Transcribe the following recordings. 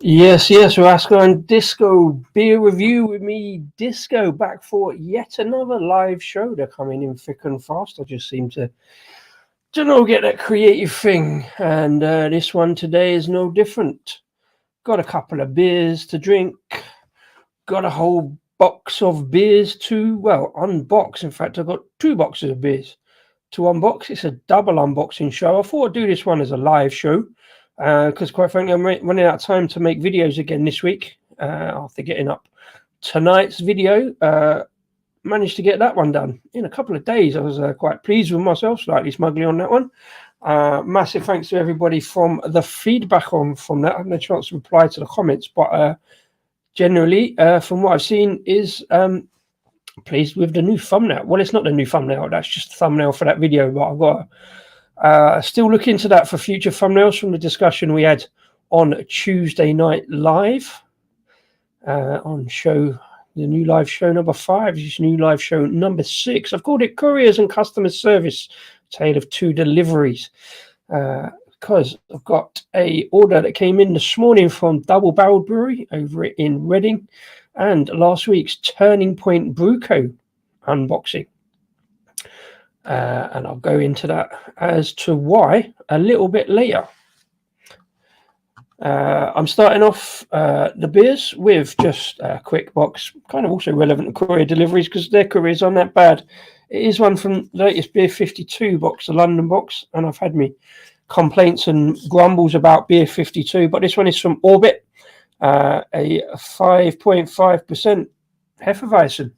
Yes, Rasko and Disco beer review with me, Disco, back for yet another live show. They're coming in thick and fast. I just seem to, get that creative thing, and this one today is no different. Got a couple of beers to drink. Got a whole box of beers to unbox. In fact, I've got 2 boxes of beers to unbox. It's a double unboxing show. I thought I'd do this one as a live show. Because quite frankly, I'm running out of time to make videos again this week after getting up tonight's video. Managed to get that one done in a couple of days. I was quite pleased with myself, slightly smugly on that one. Massive thanks to everybody from the feedback from that. I haven't had a chance to reply to the comments, but generally, from what I've seen, is pleased with the new thumbnail. Well, it's not the new thumbnail. That's just the thumbnail for that video, but I've got still look into that for future thumbnails from the discussion we had on Tuesday night live on the new live show number 5. This is new live show number 6. I've called it Couriers and Customer Service, Tale of 2 Deliveries, because I've got a order that came in this morning from Double Barrel Brewery over in Reading, and last week's Turning Point Brew Co. unboxing. And I'll go into that as to why a little bit later. I'm starting off the beers with just a quick box, kind of also relevant to courier deliveries because their couriers aren't that bad. It is one from the latest Beer 52 box, the London box, and I've had me complaints and grumbles about Beer 52, but this one is from Orbit, a 5.5% Hefeweizen.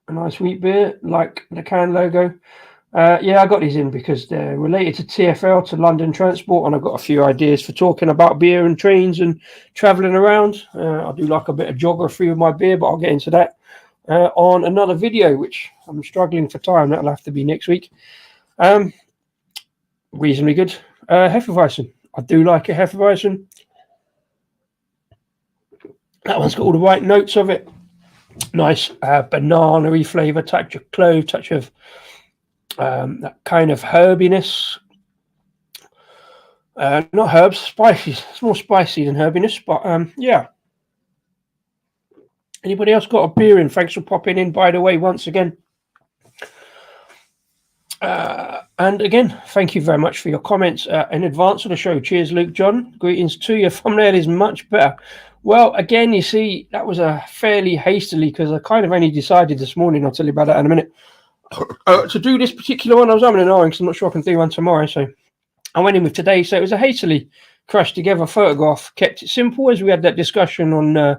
A nice wheat beer, like the can logo. I got these in because they're related to TfL, to London Transport, and I've got a few ideas for talking about beer and trains and travelling around. I do like a bit of geography with my beer, but I'll get into that on another video, which I'm struggling for time. That'll have to be next week. Reasonably good. Hefeweizen. I do like a Hefeweizen. That one's got all the right notes of it. Nice banana-y flavour, touch of clove, touch of that kind of herbiness. Not herbs, spicy. It's more spicy than herbiness, but yeah. Anybody else got a beer in? Thanks for popping in, by the way, once again. And again, thank you very much for your comments in advance of the show. Cheers, Luke John. Greetings to you. Thumbnail is much better. Well, again, you see, that was a fairly hastily, because I kind of only decided this morning, I'll tell you about that in a minute, to do this particular one. I was umming and ahhing because I'm not sure I can do one tomorrow, so I went in with today. So it was a hastily crushed together photograph, kept it simple, as we had that discussion on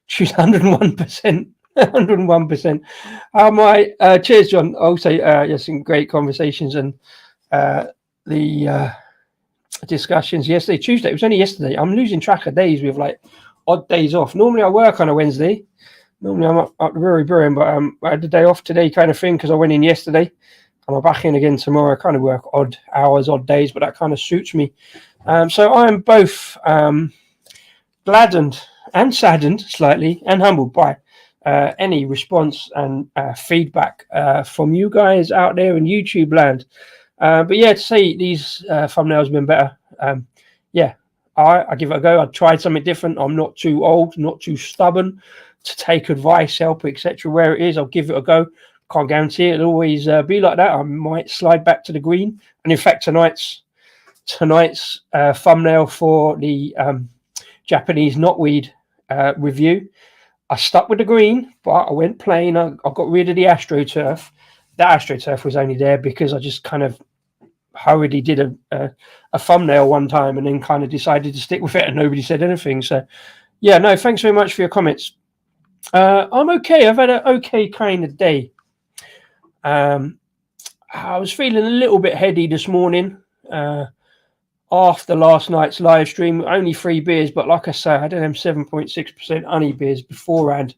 choose 101%. 101%. Cheers, John. Also, yes, some great conversations and the discussions yesterday, Tuesday. It was only yesterday. I'm losing track of days with like odd days off. Normally I work on a Wednesday. Normally I'm up the Brewery brewing, but I had the day off today kind of thing because I went in yesterday and I'm back in again tomorrow. I kind of work odd hours, odd days, but that kind of suits me. So I'm both gladdened and saddened slightly and humbled by any response and feedback from you guys out there in YouTube land. But yeah, to say these thumbnails have been better. I give it a go. I tried something different. I'm not too old, not too stubborn to take advice, help, etc. Where it is, I'll give it a go. Can't guarantee it'll always be like that. I might slide back to the green. And in fact, tonight's thumbnail for the Japanese knotweed review, I stuck with the green, but I went plain. I got rid of the AstroTurf. That AstroTurf was only there because I just kind of hurriedly did a thumbnail one time and then kind of decided to stick with it and nobody said anything. So, yeah, no, thanks very much for your comments. I'm okay. I've had an okay kind of day. I was feeling a little bit heady this morning after last night's live stream. Only 3 beers, but like I say, I had them 7.6% honey beers beforehand.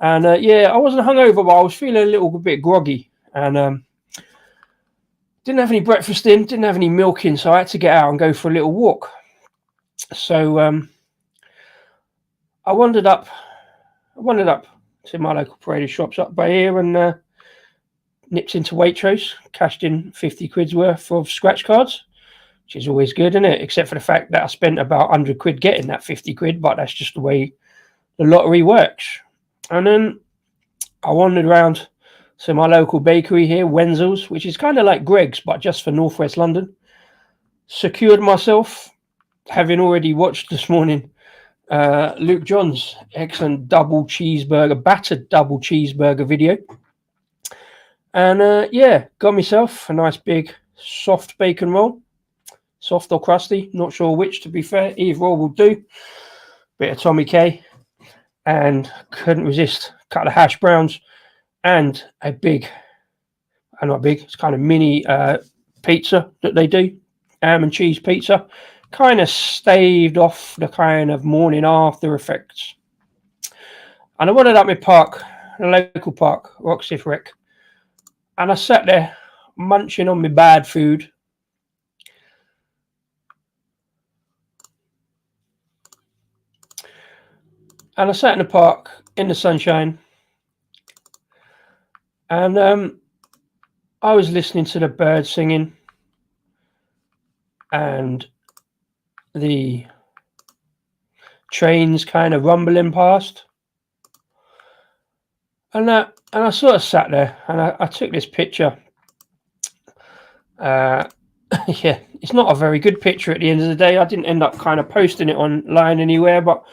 And I wasn't hungover, but I was feeling a little bit groggy. And didn't have any breakfast in, didn't have any milk in, so I had to get out and go for a little walk. So I wandered up to my local parade of shops up by here and nipped into Waitrose, cashed in 50 quid's worth of scratch cards. which is always good, isn't it? Except for the fact that I spent about 100 quid getting that 50 quid, but that's just the way the lottery works. And then I wandered around to my local bakery here, Wenzel's, which is kind of like Greg's, but just for Northwest London. Secured myself, having already watched this morning Luke John's excellent battered double cheeseburger video. And yeah, got myself a nice big soft bacon roll. Soft or crusty, not sure which, to be fair. Either or will do. Bit of Tommy K. And couldn't resist a couple of hash browns and a big, not big, it's kind of mini pizza that they do. Ham and cheese pizza. Kind of staved off the kind of morning after effects. And I wandered up my park, the local park, Roxif Rec. And I sat there munching on my bad food. And I sat in the park in the sunshine. And I was listening to the birds singing. And the trains kind of rumbling past. And I sort of sat there and I took this picture. Yeah, it's not a very good picture at the end of the day. I didn't end up kind of posting it online anywhere, but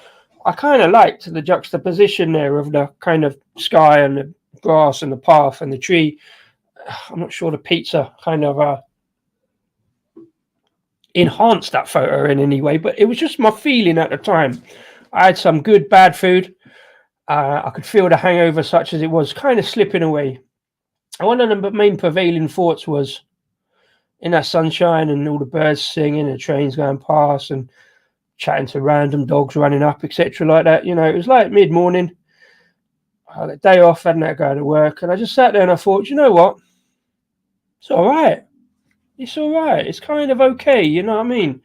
I kind of liked the juxtaposition there of the kind of sky and the grass and the path and the tree. I'm not sure the pizza kind of enhanced that photo in any way, but it was just my feeling at the time. I had some good bad food. I could feel the hangover, such as it was, kind of slipping away. And one of the main prevailing thoughts was, in that sunshine and all the birds singing and the trains going past and chatting to random dogs running up, etc., like that. You know, it was like mid-morning. I had a day off, hadn't had to go to work, and I just sat there and I thought, you know what? It's all right. It's all right. It's kind of okay. You know what I mean?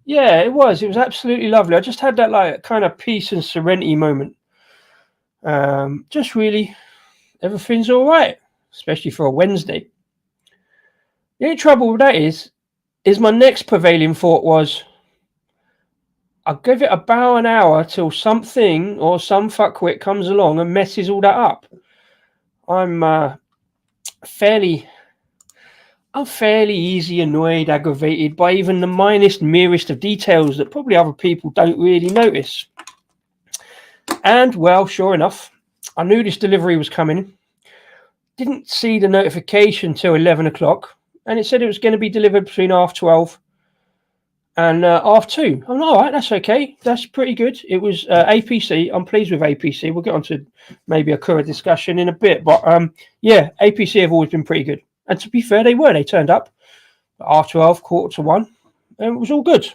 Yeah, it was. It was absolutely lovely. I just had that like kind of peace and serenity moment. Just really, everything's all right, especially for a Wednesday. The only trouble with that is my next prevailing thought was, I'll give it about an hour till something or some fuckwit comes along and messes all that up. I'm fairly easy annoyed, aggravated by even the merest of details that probably other people don't really notice. And, well, sure enough, I knew this delivery was coming. Didn't see the notification till 11 o'clock, and it said it was going to be delivered between 12:30 and 2:30. I'm all right, that's okay. That's pretty good. It was APC. I'm pleased with APC. We'll get on to maybe a Courier discussion in a bit. But, yeah, APC have always been pretty good. And to be fair, they were. They turned up at 12:30, 1:45, and it was all good.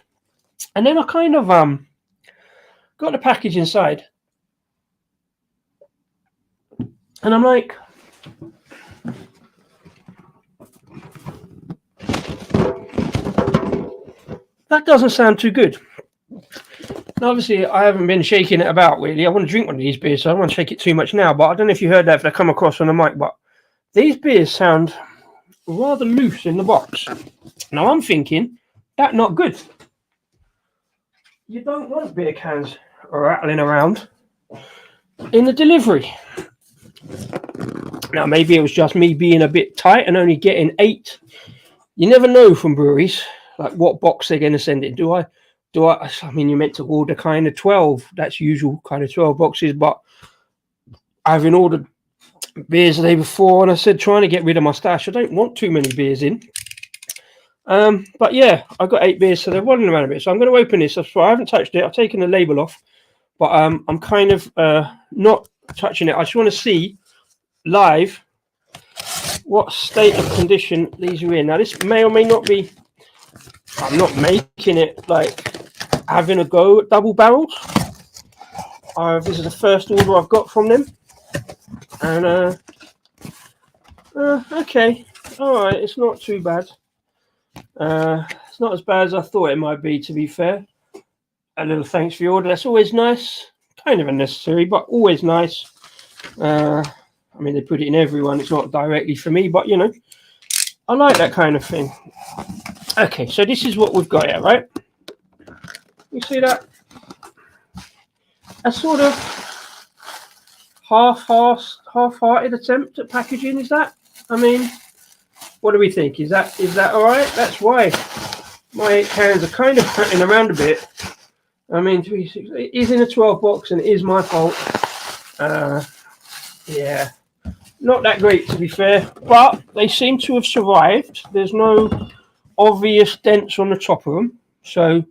And then I kind of got the package inside. And I'm like, that doesn't sound too good. Now, obviously, I haven't been shaking it about, really. I want to drink one of these beers, so I don't want to shake it too much now. But I don't know if you heard that, if they come across on the mic. But these beers sound rather loose in the box. Now, I'm thinking, that's not good. You don't want beer cans rattling around in the delivery. Now, maybe it was just me being a bit tight and only getting 8. You never know from breweries, like what box they're going to send it. I mean, you're meant to order kind of 12. That's usual kind of 12 boxes. But I've ordered beers the day before, and I said, trying to get rid of my stash. I don't want too many beers in. But yeah, I got 8 beers, so they're running around a bit. So I'm going to open this. I haven't touched it. I've taken the label off, but I'm kind of not touching it. I just want to see live what state of condition these are in. Now, this may or may not be. I'm not making it like having a go at double barrels. This is the first order I've got from them, and okay, all right, it's not too bad. It's not as bad as I thought it might be, to be fair. A little thanks for your order. That's always nice. Kind of unnecessary, but always nice. I mean, they put it in everyone. It's not directly for me, but, you know, I like that kind of thing. Okay, so this is what we've got here, right? You see that? A sort of half-hearted attempt at packaging, is that? I mean, what do we think? Is that all right? That's why my hands are kind of hurting around a bit. I mean, it is in a 12 box, and it is my fault. Yeah, not that great, to be fair, but they seem to have survived. There's no obvious dents on the top of them, so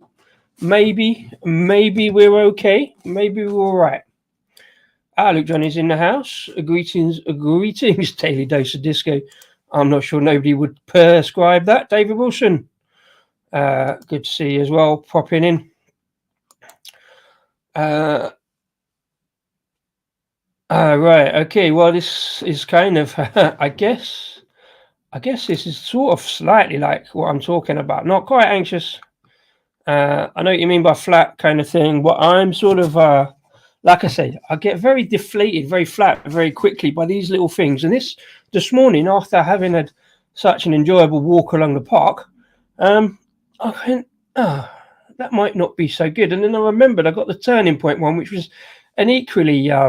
maybe we're okay. Maybe we're all right. Luke Johnny's in the house. Greetings, Daily Dose of Disco. I'm not sure nobody would prescribe that. David Wilson, good to see you as well, popping in. Right, okay, well, this is kind of, I guess this is sort of slightly like what I'm talking about. Not quite anxious. I know what you mean by flat kind of thing, but I'm sort of, like I said, I get very deflated, very flat, very quickly by these little things. And this morning, after having had such an enjoyable walk along the park, I went, that might not be so good. And then I remembered I got the turning point one, which was an equally, I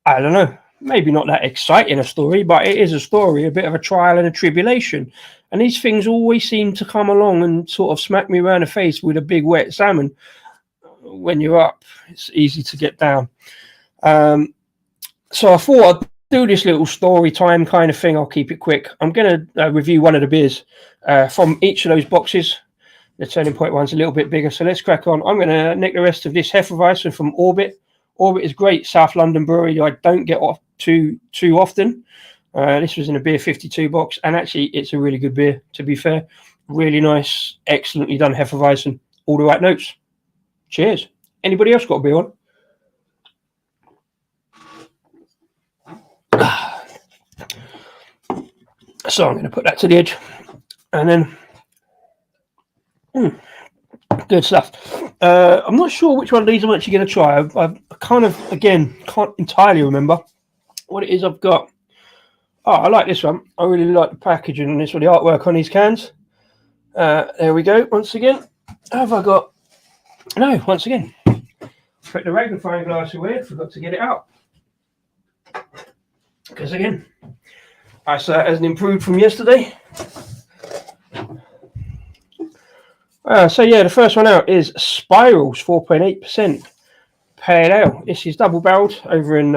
don't know, maybe not that exciting a story, but it is a story, a bit of a trial and a tribulation. And these things always seem to come along and sort of smack me around the face with a big wet salmon. When you're up, it's easy to get down. So I thought I'd do this little story time kind of thing. I'll keep it quick. I'm going to review one of the beers from each of those boxes. The turning point one's a little bit bigger, so let's crack on. I'm going to nick the rest of this Hefeweizen from Orbit. Orbit is great, South London brewery. I don't get off too often. This was in a beer 52 box, and actually it's a really good beer, to be fair. Really nice, excellently done Hefeweizen. All the right notes. Cheers. Anybody else got a beer on? So I'm going to put that to the edge, and then good stuff. I'm not sure which one of these I'm actually going to try. I kind of, again, can't entirely remember what it is I've got. Oh, I like this one. I really like the packaging on this one, the artwork on these cans. There we go. Once again, have I got? No, once again. Put the magnifying glass away. Forgot to get it out. Because again, eyesight hasn't improved from yesterday. So yeah, the first one out is Spirals, 4.8% pale ale. This is double barreled over in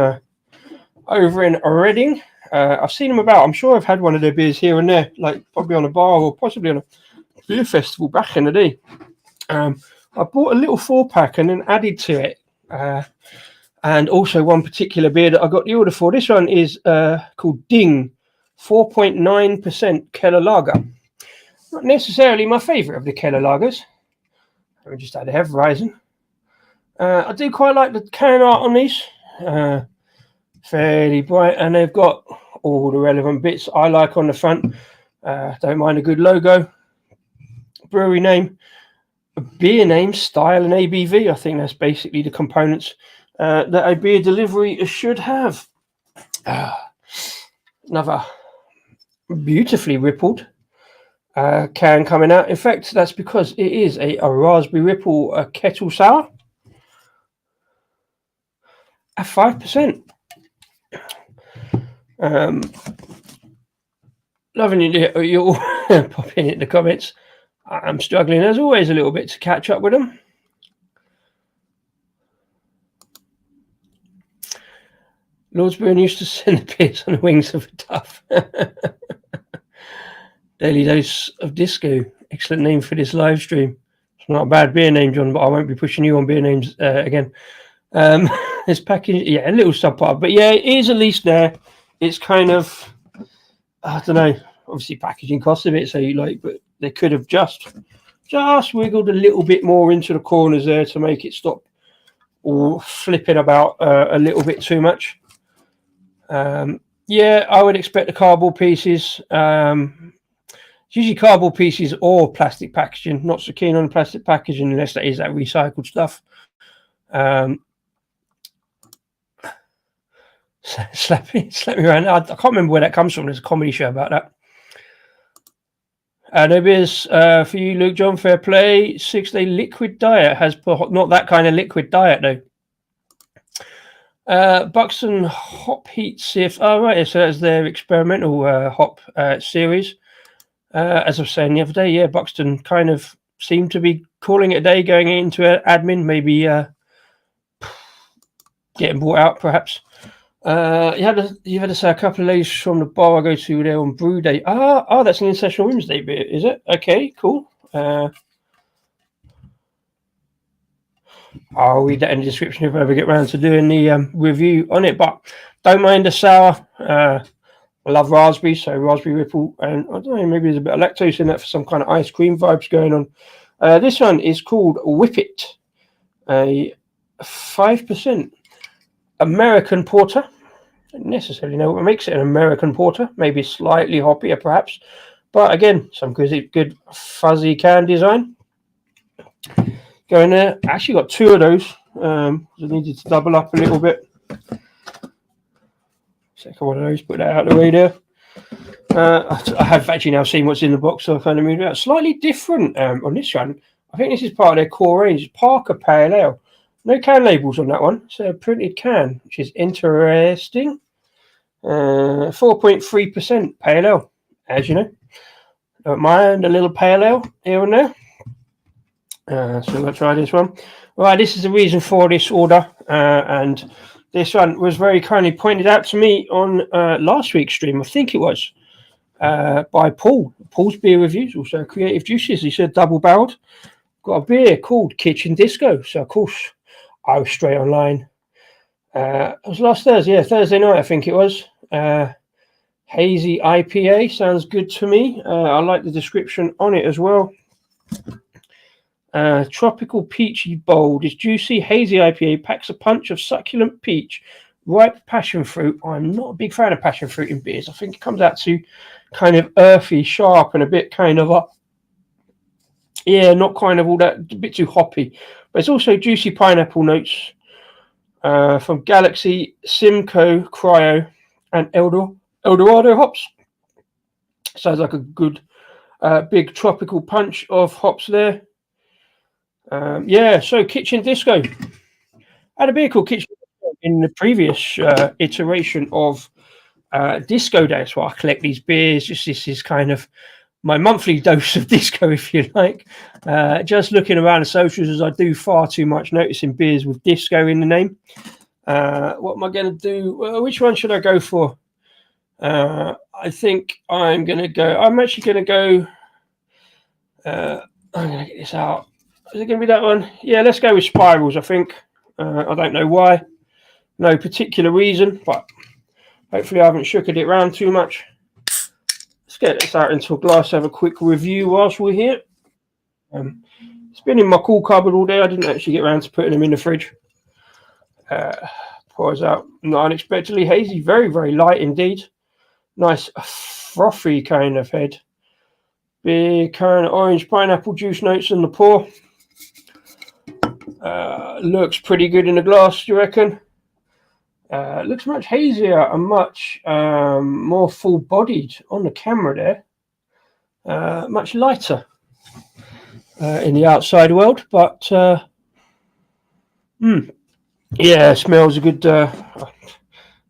Reading. I've seen them about. I'm sure I've had one of their beers here and there, like probably on a bar or possibly on a beer festival back in the day. I bought a little 4-pack and then added to it. And also one particular beer that I got the order for. This one is called Ding, 4.9% Keller Lager. Not necessarily my favourite of the Keller Lagers. Let me just add a Hefeweizen. I do quite like the can art on these. Fairly bright, and they've got all the relevant bits I like on the front. Don't mind a good logo. Brewery name, beer name, style, and ABV. I think that's basically the components that a beer delivery should have. Another beautifully rippled can coming out. In fact, that's because it is a raspberry ripple kettle sour at 5%. Loving you all pop in the comments. I'm struggling as always a little bit to catch up with them. Lordsburn used to send the beers on the wings of a dove. Daily Dose of Disco. Excellent name for this live stream. It's not a bad beer name, John, but I won't be pushing you on beer names again. This package, yeah, a little subpar, but yeah, it is at least there. It's kind of, I don't know, obviously packaging costs a bit, so you like, but they could have just wiggled a little bit more into the corners there to make it stop or flipping about a little bit too much. Yeah, I would expect the cardboard pieces. It's usually cardboard pieces or plastic packaging. Not so keen on plastic packaging unless that is that recycled stuff. Slap me around. I can't remember where that comes from. There's a comedy show about that. There is for you, Luke John. Fair play. 6-day liquid diet has not that kind of liquid diet though. Buxton Hop Heat Sift. Oh, right. So that's their experimental hop series. As I was saying the other day, yeah, Buxton kind of seemed to be calling it a day, going into admin, maybe getting bought out, perhaps. You had to say a couple of ladies from the bar I go to there on Brew Day. Oh, that's an In-Session Women's Day beer, is it? Okay, cool. I'll read that in the description if I ever get around to doing the review on it. But don't mind the sour. I love raspberry, so raspberry ripple, and I don't know, maybe there's a bit of lactose in that for some kind of ice cream vibes going on. This one is called Whip It, a 5% American porter. Don't necessarily know what makes it an American porter. Maybe slightly hoppier, perhaps. But again, some good fuzzy can design. Going there. I actually got two of those. I needed to double up a little bit. Second one of those. Put that out of the way there. I have actually now seen what's in the box, so I kind of moved it out. Slightly different on this one. I think this is part of their core range. Parker Pale Ale. No can labels on that one. It's a printed can, which is interesting. 4.3% pale ale, as you know. Don't mind a little pale ale here and there. So I'm going to try this one. Right, this is the reason for this order. And this one was very kindly pointed out to me on last week's stream, I think it was, by Paul. Paul's Beer Reviews, also Creative Juices. He said double-barreled. Got a beer called Kitchen Disco. So, of course, I was straight online. It was last Thursday. Yeah, Thursday night, I think it was. Hazy IPA. Sounds good to me. I like the description on it as well. Tropical Peachy Bold. It's juicy, hazy IPA, packs a punch of succulent peach, ripe passion fruit. I'm not a big fan of passion fruit in beers. I think it comes out to kind of earthy, sharp, and a bit kind of not kind of all that, a bit too hoppy. But it's also juicy pineapple notes from Galaxy, Simcoe, Cryo, and Eldorado hops. Sounds like a good big tropical punch of hops there. So Kitchen Disco. I had a beer called Kitchen Disco in the previous iteration of Disco Day. That's why I collect these beers. This is kind of my monthly dose of disco, if you like. Just looking around the socials, as I do far too much, noticing beers with disco in the name. What am I going to do? Well, which one should I go for? I think I'm actually going to go. I'm going to get this out. Is it going to be that one? Yeah, let's go with Spirals, I think. I don't know why. No particular reason, but hopefully I haven't shooked it around too much. Let's get this out into a glass, have a quick review whilst we're here. It's been in my cool cupboard all day. I didn't actually get around to putting them in the fridge. Pours out not unexpectedly hazy. Very, very light indeed. Nice frothy kind of head. Big kind of orange pineapple juice notes in the pour. Looks pretty good in the glass, do you reckon? Looks much hazier and much more full-bodied on the camera there. Much lighter in the outside world, but smells a good.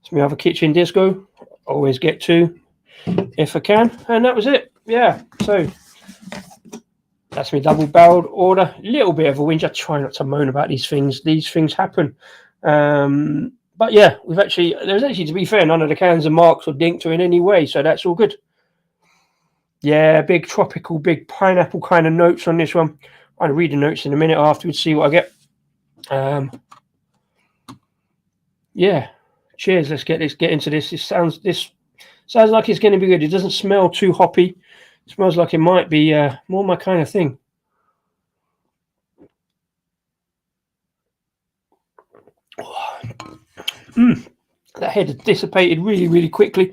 Smell of a Kitchen Disco. Always get two if I can, and that was it. Yeah, so that's my double-barreled order. Little bit of a whinge. I try not to moan about these things. These things happen. But yeah, there's actually, to be fair, none of the cans are marked or dinked or in any way, so that's all good. Yeah, big tropical, big pineapple kind of notes on this one. I'll read the notes in a minute afterwards, see what I get. Cheers. Let's get into this. This sounds like it's going to be good. It doesn't smell too hoppy. It smells like it might be more my kind of thing. That head has dissipated really, really quickly.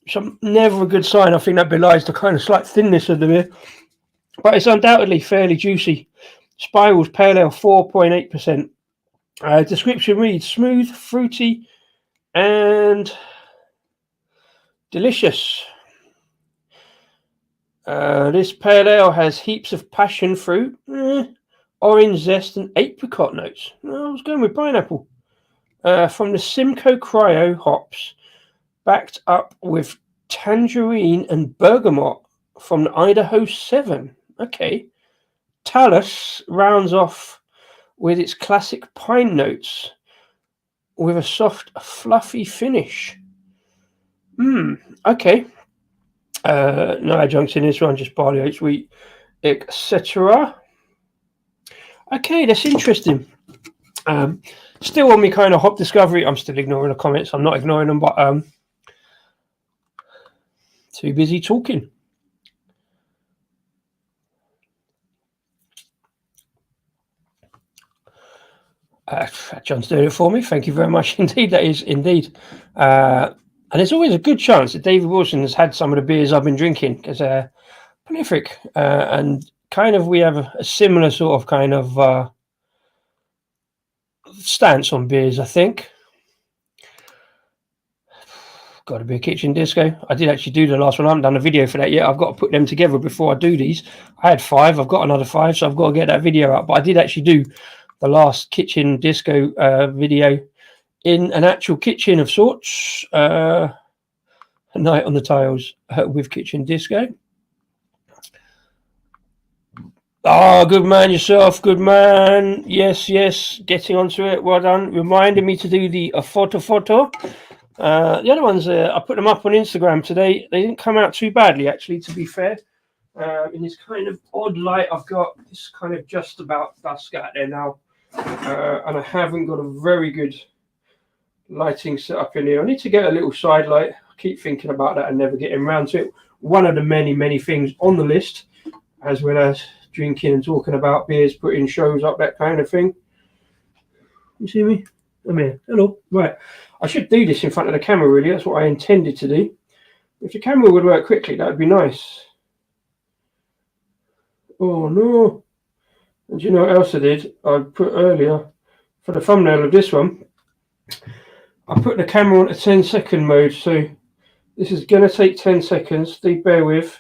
Which is never a good sign. I think that belies the kind of slight thinness of the beer. But it's undoubtedly fairly juicy. Spirals Pale Ale, 4.8%. Description reads, smooth, fruity, and delicious. This pale ale has heaps of passion fruit, orange zest, and apricot notes. I was going with pineapple. From the Simcoe Cryo hops, backed up with tangerine and bergamot from the Idaho 7. Okay. Talus rounds off with its classic pine notes with a soft, fluffy finish. Okay. No adjuncts in this one, just barley, oats, wheat, etc. Okay, that's interesting. Still on me kind of hop discovery. I'm still ignoring the comments. I'm not ignoring them, but too busy talking. John's doing it for me. Thank you very much indeed. That is indeed. And there's always a good chance that David Wilson has had some of the beers I've been drinking, because they're prolific. And kind of we have a similar sort of kind of stance on beers, I think. Got to be a kitchen disco. I did actually do the last one. I haven't done a video for that yet. I've got to put them together before I do these. I had 5. I've got another 5, so I've got to get that video up. But I did actually do the last kitchen disco video in an actual kitchen of sorts. A night on the tiles with kitchen disco. Oh, good man yourself. Good man. Yes. Getting onto it. Well done. Reminded me to do the photo. The other ones, I put them up on Instagram today. They didn't come out too badly, actually, to be fair. In this kind of odd light, I've got this kind of just about dusk out there now. And I haven't got a very good lighting set up in here. I need to get a little side light. I keep thinking about that and never getting around to it. One of the many things on the list, as well as drinking and talking about beers, putting shows up, that kind of thing. You see me? I'm here. Hello. Right. I should do this in front of the camera, really. That's what I intended to do. If the camera would work quickly, that would be nice. Oh, no. And do you know what else I did? I put earlier, for the thumbnail of this one, I put the camera on a 10-second mode. So this is going to take 10 seconds. Do bear with.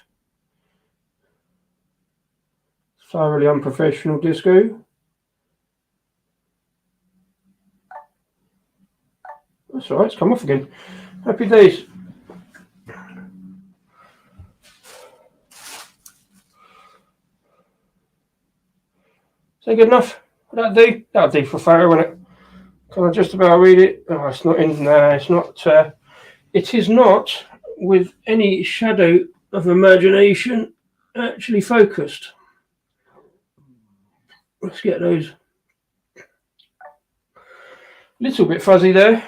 Thoroughly unprofessional disco. That's all right, it's come off again. Happy days. Is that good enough? That'll do? That'll do for photo, won't it? Can I just about read it? Oh, it's not in there. It's not. It is not, with any shadow of imagination, actually focused. Let's get those. Little bit fuzzy there.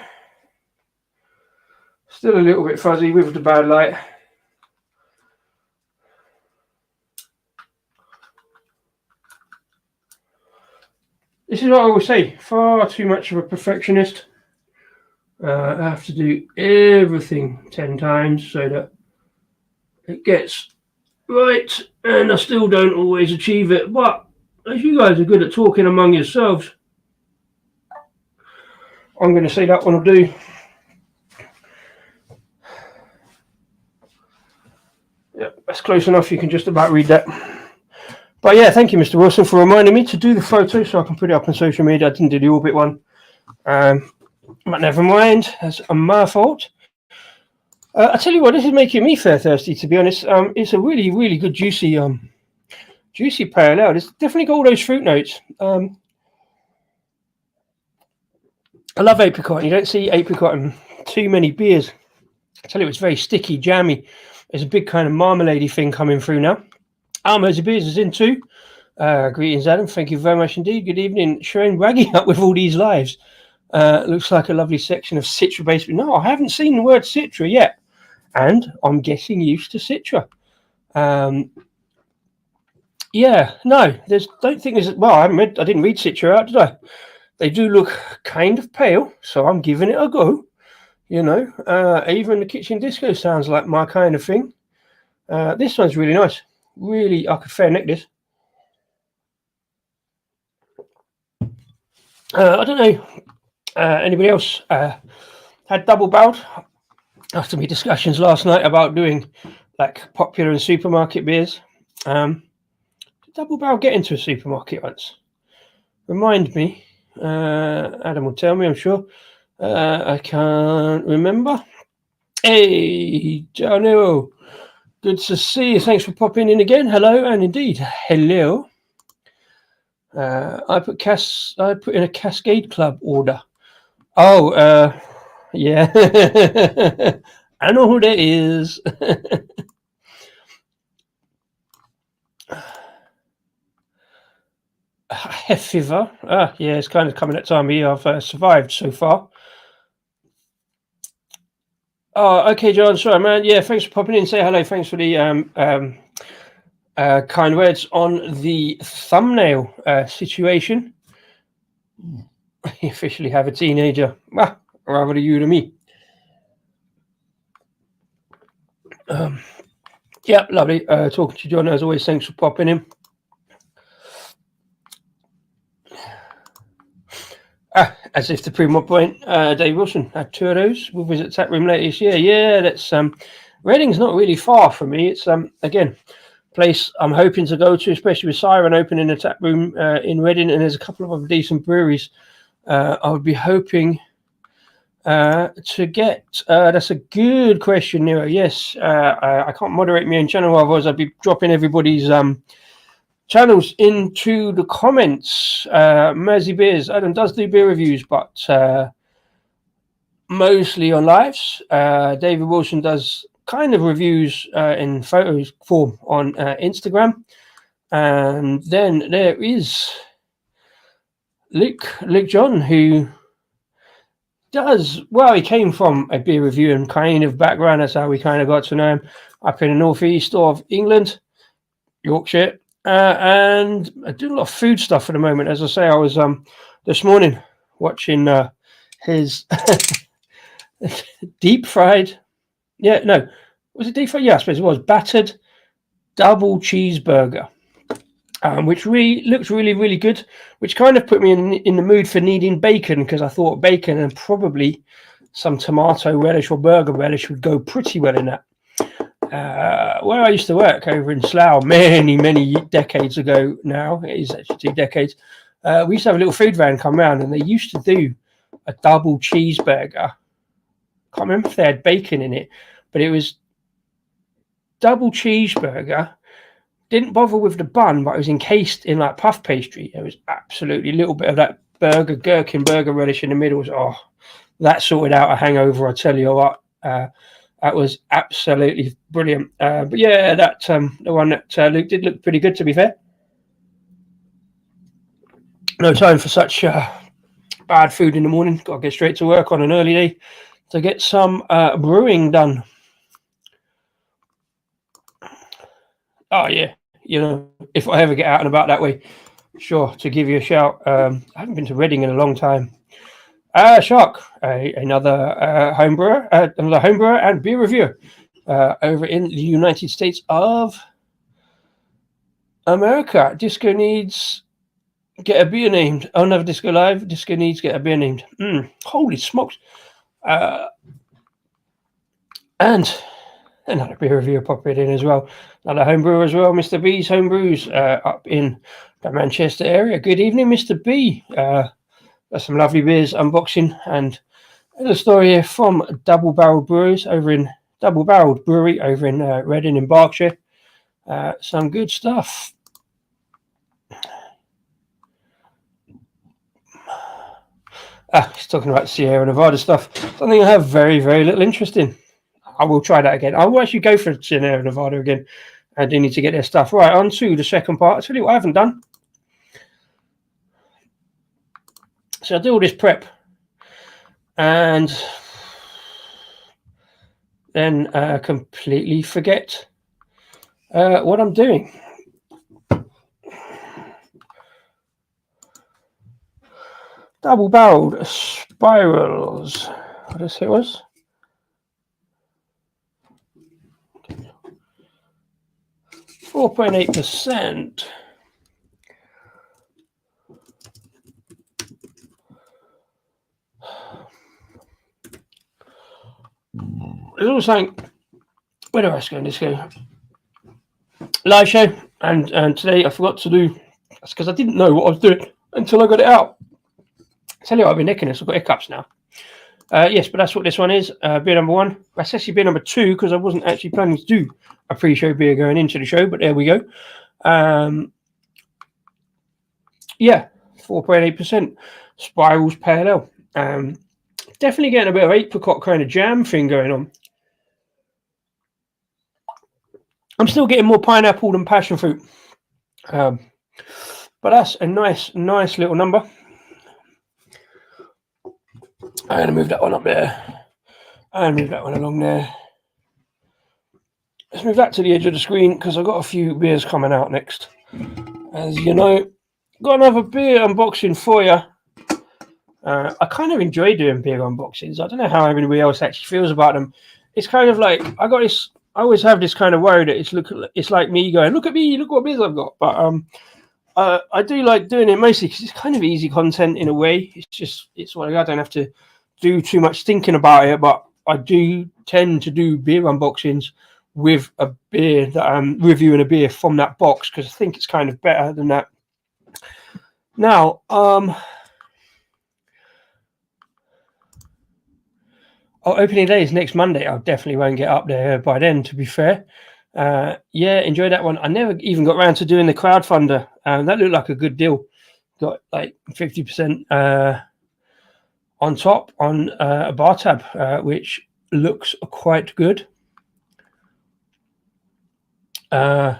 Still a little bit fuzzy with the bad light. This is what I always say, far too much of a perfectionist. I have to do everything 10 times so that it gets right, and I still don't always achieve it. But as you guys are good at talking among yourselves, I'm going to say that one will do. Yeah, that's close enough. You can just about read that. But yeah, thank you, Mr. Wilson, for reminding me to do the photo so I can put it up on social media. I didn't do the Orbit one. But never mind. That's my fault. I tell you what, this is making me fair thirsty, to be honest. It's a really good juicy pale ale. It's definitely got all those fruit notes. I love apricot. You don't see apricot in too many beers. I tell you, it's very sticky, jammy. There's a big kind of marmalade thing coming through now. Almo's beers is in too. Greetings, Adam. Thank you very much indeed. Good evening. Showing ragging up with all these lives. Looks like a lovely section of Citra based. No, I haven't seen the word Citra yet. And I'm getting used to Citra. Yeah, no, don't think there's, well, I didn't read Citra out, did I? They do look kind of pale, so I'm giving it a go. You know, even the kitchen disco sounds like my kind of thing. This one's really nice. Really, I could fair neck this. I don't know. Anybody else had double barreled? After my discussions last night about doing like popular in supermarket beers. Double Barrel get into a supermarket once? Remind me. Adam will tell me, I'm sure. I can't remember. Hey, Jono. Good to see you. Thanks for popping in again. Hello, and indeed, hello. I put in a Cascade Club order. Oh, yeah. I know who that is. Hay fever. Yeah, it's kind of coming that time of year. I've survived so far. Oh, okay, John. Sorry, man. Yeah, thanks for popping in. Say hello. Thanks for the kind words on the thumbnail situation. I officially have a teenager. Well, rather you to me. Yeah, lovely. Talking to you, John, as always. Thanks for popping in. As if to prove my point, Dave Wilson had 2 of those. We'll visit tap room later this year. Yeah, that's Reading's not really far from me. It's again, place I'm hoping to go to, especially with Siren opening a tap room in Reading, and there's a couple of other decent breweries. I would be hoping to get. That's a good question, Nero. Yes, I can't moderate my own channel, otherwise I'd be dropping everybody's channels into the comments. Mersey Beers, Adam does do beer reviews, but mostly on lives. David Wilson does kind of reviews in photos form on Instagram. And then there is Luke John, who does, well, he came from a beer reviewing kind of background. That's how we kind of got to know him, up in the northeast of England, Yorkshire. And I do a lot of food stuff at the moment. As I say, I was this morning watching his deep fried. Yeah, no, was it deep fried? Yeah, I suppose it was battered double cheeseburger, which really looked really good. Which kind of put me in the mood for needing bacon, because I thought bacon and probably some tomato relish or burger relish would go pretty well in that. Where I used to work over in Slough many decades ago now, it is actually 2 decades, we used to have a little food van come round, and they used to do a double cheeseburger. Can't remember if they had bacon in it, but it was double cheeseburger. Didn't bother with the bun, but it was encased in like puff pastry. There was absolutely a little bit of that gherkin burger relish in the middle. Oh, that sorted out a hangover, I tell you what. That was absolutely brilliant. But yeah, that the one that Luke did look pretty good, to be fair. No time for such bad food in the morning. Got to get straight to work on an early day to get some brewing done. Oh yeah, you know, if I ever get out and about that way, sure, to give you a shout. I haven't been to Reading in a long time. Shark, another home brewer and beer reviewer over in the United States of America. Disco needs get a beer named. Oh, another Disco Live. Disco needs get a beer named. Holy smokes! And another beer reviewer popping in as well. Another home brewer as well, Mr. B's Home Brews up in the Manchester area. Good evening, Mr. B. Got some lovely beers unboxing, and a story here from Double Barreled Brewery over in Reading in Berkshire. Some good stuff. He's talking about Sierra Nevada stuff. Something I have very little interest in. I will try that again. I will actually go for Sierra Nevada again. I do need to get their stuff. Right, on to the second part. I'll tell you what I haven't done. So I do all this prep, and then completely forget what I'm doing. Double-barreled spirals. What did I say it was? 4.8%. There's also something Where do Rasko and Disco live show, and today I forgot to do. That's because I didn't know what I was doing until I got it out. Tell you what, I've been nicking this. I've got hiccups now. Yes, but that's what this one is. Beer number 1. That's actually beer number 2 because I wasn't actually planning to do a pre-show beer going into the show, but there we go. Yeah, 4.8% Spirals Pale Ale. Definitely getting a bit of apricot kind of jam thing going on. I'm still getting more pineapple than passion fruit. But that's a nice little number. I'm going to move that one up there. And move that one along there. Let's move that to the edge of the screen because I've got a few beers coming out next. As you know, got another beer unboxing for you. I kind of enjoy doing beer unboxings. I don't know how everybody else actually feels about them. It's kind of like I always have this kind of worry that it's like me going, look at me, look what beers I've got. But I do like doing it mostly because it's kind of easy content in a way. It's what I don't have to do too much thinking about it. But I do tend to do beer unboxings with a beer that I'm reviewing a beer from that box because I think it's kind of better than that. Now, opening day is next Monday. I definitely won't get up there by then, to be fair. Yeah, enjoy that one. I never even got around to doing the crowdfunder. That looked like a good deal. Got like 50% on top on a bar tab, which looks quite good. Yeah,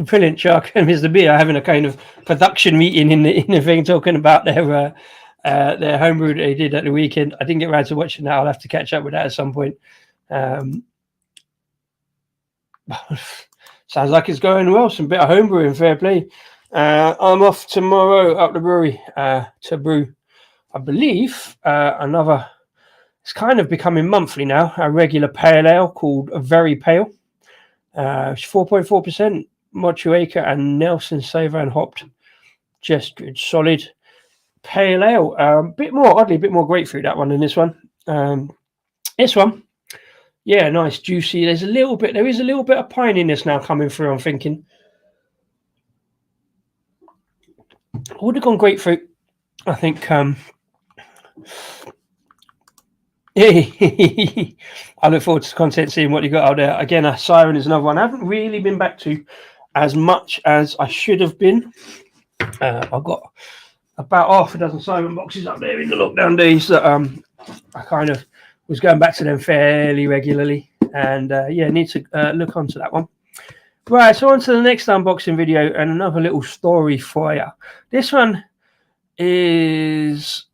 brilliant. Shark and Mr. Beer having a kind of production meeting in the thing, talking about their homebrew they did at the weekend. I didn't get around to watching that. I'll have to catch up with that at some point. Sounds like it's going well. Some bit of homebrewing, fair play. I'm off tomorrow up the brewery to brew, I believe, another. It's kind of becoming monthly now. A regular pale ale called Very Pale. 4.4% Motueka and Nelson Sauvin hopped. Just good, solid pale ale. Oddly, a bit more grapefruit that one than this one. This one, yeah, nice, juicy. There is a little bit of pininess now coming through. I'm thinking I would have gone grapefruit. I think. I look forward to the content, seeing what you got out there. Again, a Siren is another one I haven't really been back to as much as I should have been. I've got about half a dozen Siren boxes up there in the lockdown days that I kind of was going back to them fairly regularly, and yeah, need to look onto that one. Right, so on to the next unboxing video and another little story for you. This one is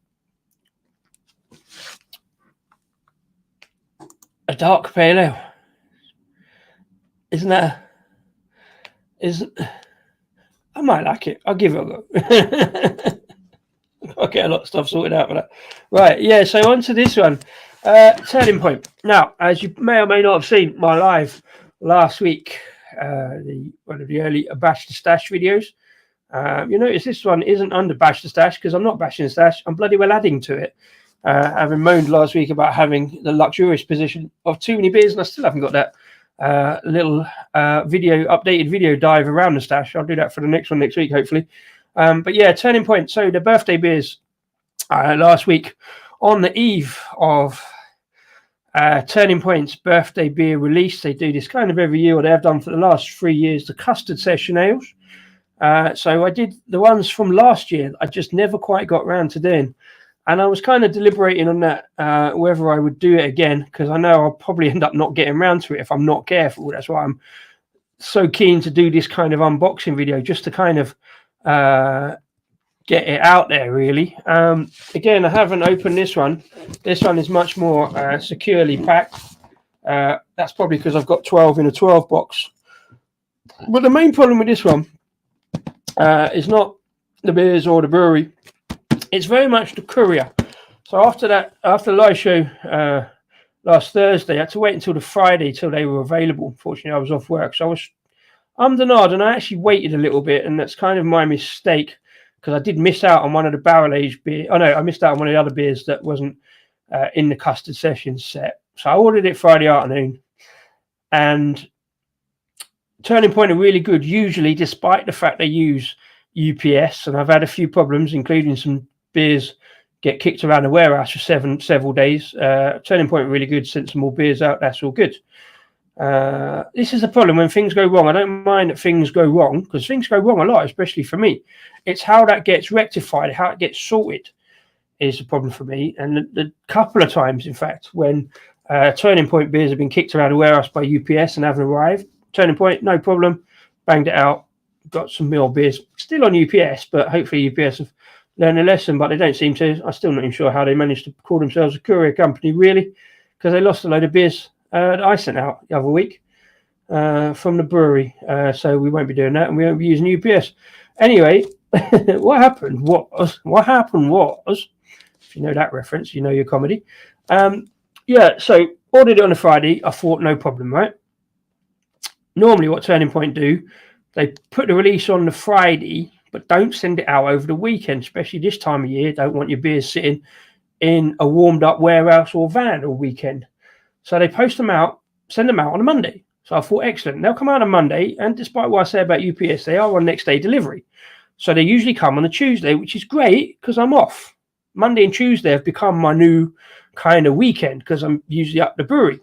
a dark pale ale. Isn't that? I might like it. I'll give it a go. I'll get a lot of stuff sorted out for that. Right, yeah, so on to this one. Turning Point. Now, as you may or may not have seen my live last week, one of the early Bash the Stash videos, you notice this one isn't under Bash the Stash because I'm not bashing the stash. I'm bloody well adding to it. Having moaned last week about having the luxurious position of too many beers, and I still haven't got that little updated video dive around the stash. I'll do that for the next one next week, hopefully. But yeah, Turning Point. So the birthday beers last week on the eve of Turning Point's birthday beer release. They do this kind of every year, or they have done for the last 3 years, the custard session ales. So I did the ones from last year. I just never quite got around to doing. And I was kind of deliberating on that, whether I would do it again, because I know I'll probably end up not getting around to it if I'm not careful. That's why I'm so keen to do this kind of unboxing video, just to kind of get it out there, really. Again, I haven't opened this one. This one is much more securely packed. That's probably because I've got 12 in a 12 box. But the main problem with this one is not the beers or the brewery. It's very much the courier. So after the live show last Thursday, I had to wait until the Friday till they were available. Unfortunately, I was off work, so I was umdenard, and I actually waited a little bit, and that's kind of my mistake because I did miss out on one of the barrel aged beer. Oh no, I missed out on one of the other beers that wasn't in the custard session set. So I ordered it Friday afternoon, and Turning Point are really good, usually, despite the fact they use UPS. And I've had a few problems, including some beers get kicked around the warehouse for several days. Turning Point are really good, sent some more beers out. That's all good. This is a problem when things go wrong. I don't mind that things go wrong, because things go wrong a lot, especially for me. It's how that gets rectified, how it gets sorted is the problem for me. And the couple of times, in fact, when Turning Point beers have been kicked around the warehouse by UPS and haven't arrived, Turning Point, no problem, banged it out, got some meal beers, still on UPS, but hopefully UPS have learned a lesson, but they don't seem to. I'm still not even sure how they managed to call themselves a courier company, really, because they lost a load of beers that I sent out the other week from the brewery. So we won't be doing that, and we won't be using UPS. Anyway, what happened was, if you know that reference, you know your comedy. So ordered it on a Friday. I thought, no problem, right? Normally what Turning Point do, they put the release on the Friday, but don't send it out over the weekend, especially this time of year. Don't want your beers sitting in a warmed up warehouse or van all weekend. So they post them out, send them out on a Monday. So I thought, excellent. They'll come out on Monday, and despite what I say about UPS, they are on next day delivery. So they usually come on a Tuesday, which is great because I'm off. Monday and Tuesday have become my new kind of weekend because I'm usually up the brewery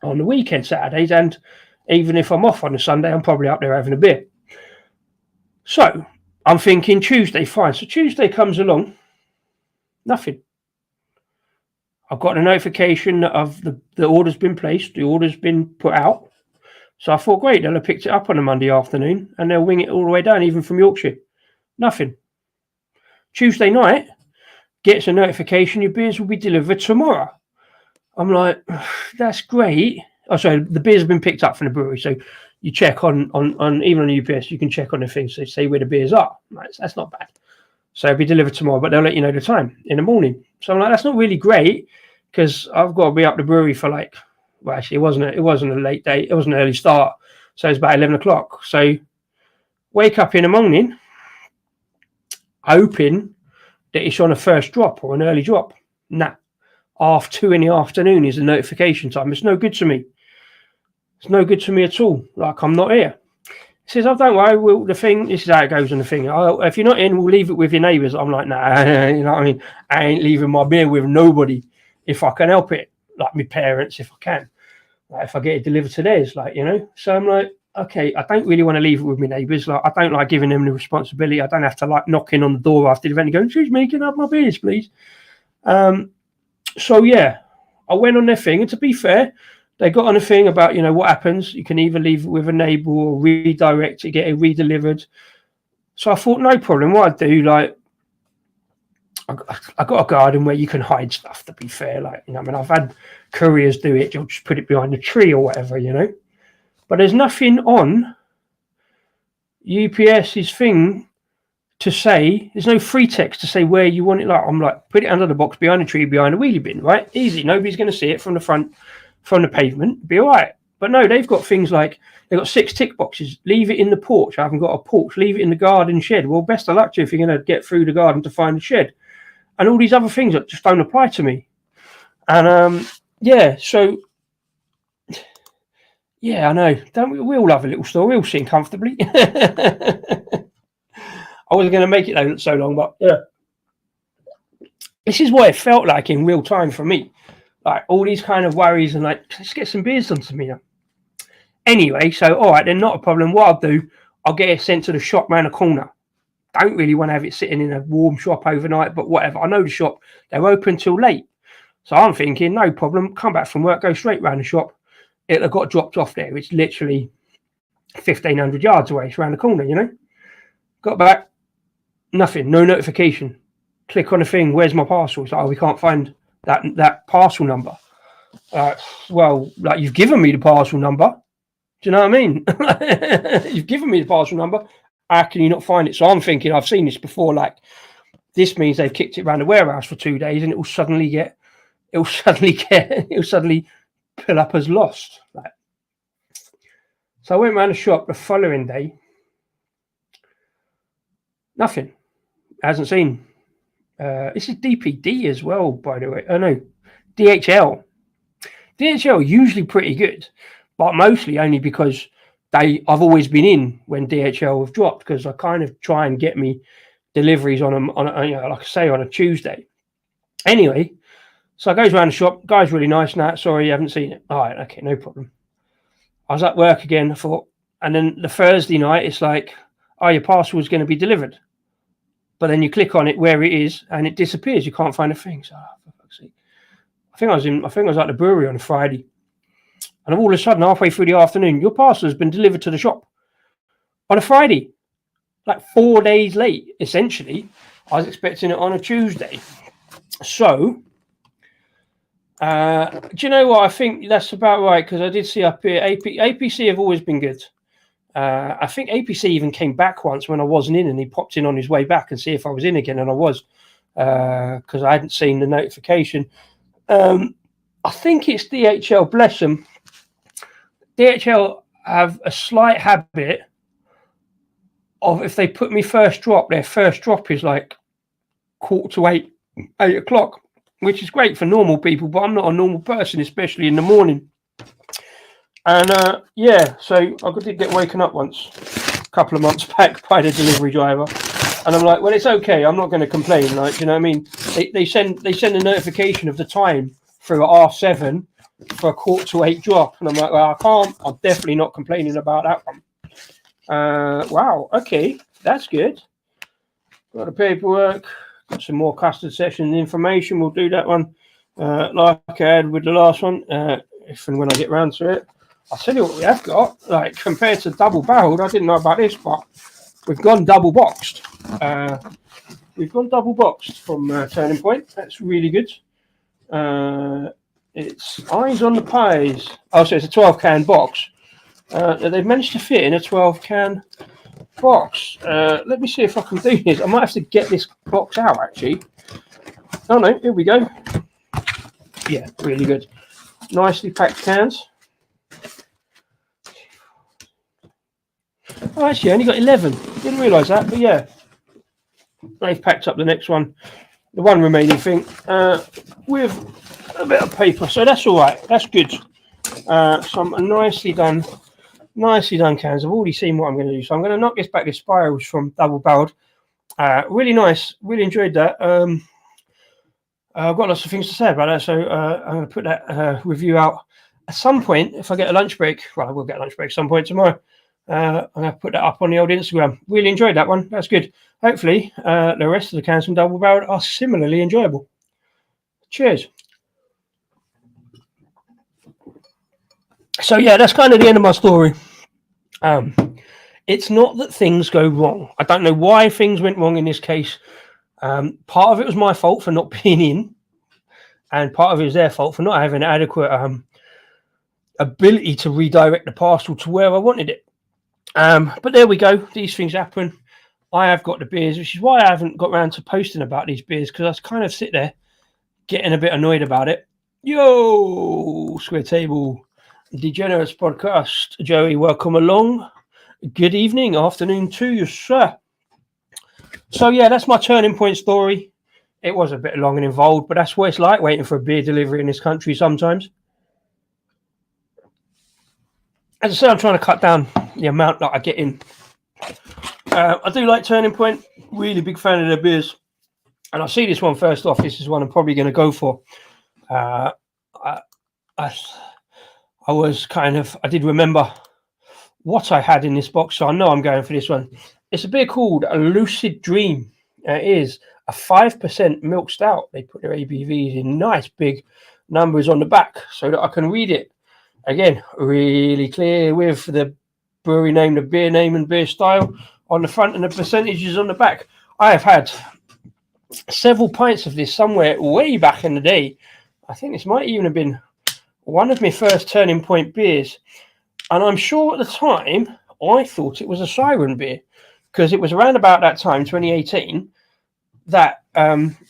on the weekend, Saturdays, and even if I'm off on a Sunday, I'm probably up there having a beer. So I'm thinking Tuesday, fine. So Tuesday comes along, nothing. I've got a notification of the order's been placed, the order's been put out. So I thought, great, they'll have picked it up on a Monday afternoon and they'll wing it all the way down, even from Yorkshire. Nothing. Tuesday night, gets a notification, your beers will be delivered tomorrow. I'm like, that's great. Oh, sorry, the beers have been picked up from the brewery. So you check on even on UPS, you can check on the thing, so say where the beers are. Right, that's not bad. So it'll be delivered tomorrow, but they'll let you know the time in the morning. So I'm like, that's not really great, because I've got to be up the brewery for actually it wasn't a late day, it wasn't an early start. So it's about 11 o'clock. So wake up in the morning, hoping that it's on a first drop or an early drop. Nah. 2:30 in the afternoon is the notification time. It's no good to me. It's no good to me at all. Like, I'm not here. It says, oh, don't worry, this is how it goes on the thing. Oh, if you're not in, we'll leave it with your neighbours. I'm like, nah, you know what I mean? I ain't leaving my beer with nobody if I can help it. Like my parents, if I can. Like, if I get it delivered to theirs, So I'm like, okay, I don't really want to leave it with my neighbours. Like, I don't like giving them the responsibility. I don't have to knocking on the door after the event and going, excuse me, can I have my beers, please? So yeah, I went on their thing, and to be fair, they got on a thing about, what happens. You can either leave it with a neighbour or redirect it, get it redelivered. So I thought, no problem. What I do, I got a garden where you can hide stuff, to be fair. I've had couriers do it. You'll just put it behind a tree or whatever, But there's nothing on UPS's thing to say, there's no free text to say where you want it. I'm like, put it under the box, behind a tree, behind a wheelie bin, right? Easy. Nobody's going to see it from the front, from the pavement. Be all right. But no, they've got things like, they've got 6 tick boxes. Leave it in the porch. I haven't got a porch. Leave it in the garden shed. Well, best of luck to you if you're going to get through the garden to find the shed. And all these other things that just don't apply to me. And so yeah, I know. We all have a little store. We all sit comfortably. I wasn't going to make it so long, but yeah. This is what it felt like in real time for me. Like, all these kind of worries and let's get some beers onto me now. Anyway, so all right, then, not a problem. What I'll do, I'll get it sent to the shop round the corner. Don't really want to have it sitting in a warm shop overnight, but whatever. I know the shop, they're open till late. So I'm thinking, no problem, come back from work, go straight round the shop. It'll have got dropped off there. It's literally 1,500 yards away. It's around the corner, Got back. Nothing, no notification. Click on the thing, where's my parcel? It's like, we can't find that parcel number. You've given me the parcel number. Do you know what I mean? You've given me the parcel number. How can you not find it? So I'm thinking, I've seen this before. This means they've kicked it around the warehouse for 2 days, and it will suddenly pull up as lost. So I went around the shop the following day. Nothing. Hasn't seen. This is DPD as well, by the way. Oh no, DHL. DHL are usually pretty good, but mostly only because I've always been in when DHL have dropped, because I kind of try and get me deliveries on a you know, like I say, on a Tuesday. Anyway, so I goes around the shop. Guy's really nice. Nah, sorry, you haven't seen it. All right, okay, no problem. I was at work again. I thought, and then the Thursday night, it's like, oh, your parcel is going to be delivered. But then you click on it where it is, and it disappears. You can't find a thing. So, for fuck's sake. I think I was at the brewery on a Friday, and all of a sudden, halfway through the afternoon, your parcel has been delivered to the shop on a Friday, like 4 days late. Essentially, I was expecting it on a Tuesday. So, do you know what? I think that's about right, because I did see up here APC have always been good. I think APC even came back once when I wasn't in, and he popped in on his way back and see if I was in again, and I was, because I hadn't seen the notification. I think it's DHL, bless them. DHL have a slight habit of, if they put me first drop, their first drop is like 7:45, 8 o'clock, which is great for normal people, but I'm not a normal person, especially in the morning. And yeah, so I did get woken up once, a couple of months back, by the delivery driver, and I'm like, well, it's okay, I'm not going to complain. Like, you know what I mean? They send a notification of the time through at 7:30 for a 7:45 drop, and I'm like, well, I'm definitely not complaining about that one. Wow, okay, that's good. Got the paperwork, got some more custard session information. We'll do that one like I had with the last one, if and when I get round to it. I'll tell you what we have got, like, compared to double barreled. I didn't know about this, but we've gone double boxed. We've gone double boxed from Turning Point. That's really good. It's Eyes on the Pies. Oh, so it's a 12-can box. They've managed to fit in a 12-can box. Let me see if I can do this. I might have to get this box out, actually. Oh, no, here we go. Yeah, really good. Nicely packed cans. Oh, actually, I only got 11. Didn't realise that, but yeah. They've packed up the next one, the one remaining thing, with a bit of paper. So that's all right. That's good. Some nicely done cans. I've already seen what I'm going to do. So I'm going to knock this back, the spirals from Double Barreled. Really nice. Really enjoyed that. I've got lots of things to say about that. So I'm going to put that review out at some point. If I get a lunch break, well, I will get a lunch break at some point tomorrow. I'm going to put that up on the old Instagram. Really enjoyed that one. That's good. Hopefully, the rest of the cans from Double Barreled are similarly enjoyable. Cheers. So, yeah, that's kind of the end of my story. It's not that things go wrong. I don't know why things went wrong in this case. Part of it was my fault for not being in, and part of it was their fault for not having adequate ability to redirect the parcel to where I wanted it. But there we go. These things happen. I have got the beers, which is why I haven't got around to posting about these beers, because I kind of sit there getting a bit annoyed about it. Yo, Square Table Degenerates Podcast. Joey, welcome along. Good evening, afternoon to you, sir. So, yeah, that's my Turning Point story. It was a bit long and involved, but that's what it's like waiting for a beer delivery in this country sometimes. As I say, I'm trying to cut down the amount that I get in. I do like Turning Point. Really big fan of their beers. And I'll see this one first off. This is one I'm probably going to go for. I did remember what I had in this box, so I know I'm going for this one. It's a beer called a Lucid Dream. It is a 5% milk stout. They put their ABVs in nice big numbers on the back so that I can read it. Again, really clear with the brewery name, the beer name and beer style on the front and the percentages on the back. I have had several pints of this somewhere way back in the day. I think this might even have been one of my first Turning Point beers. And I'm sure at the time, I thought it was a Siren beer, because it was around about that time, 2018, that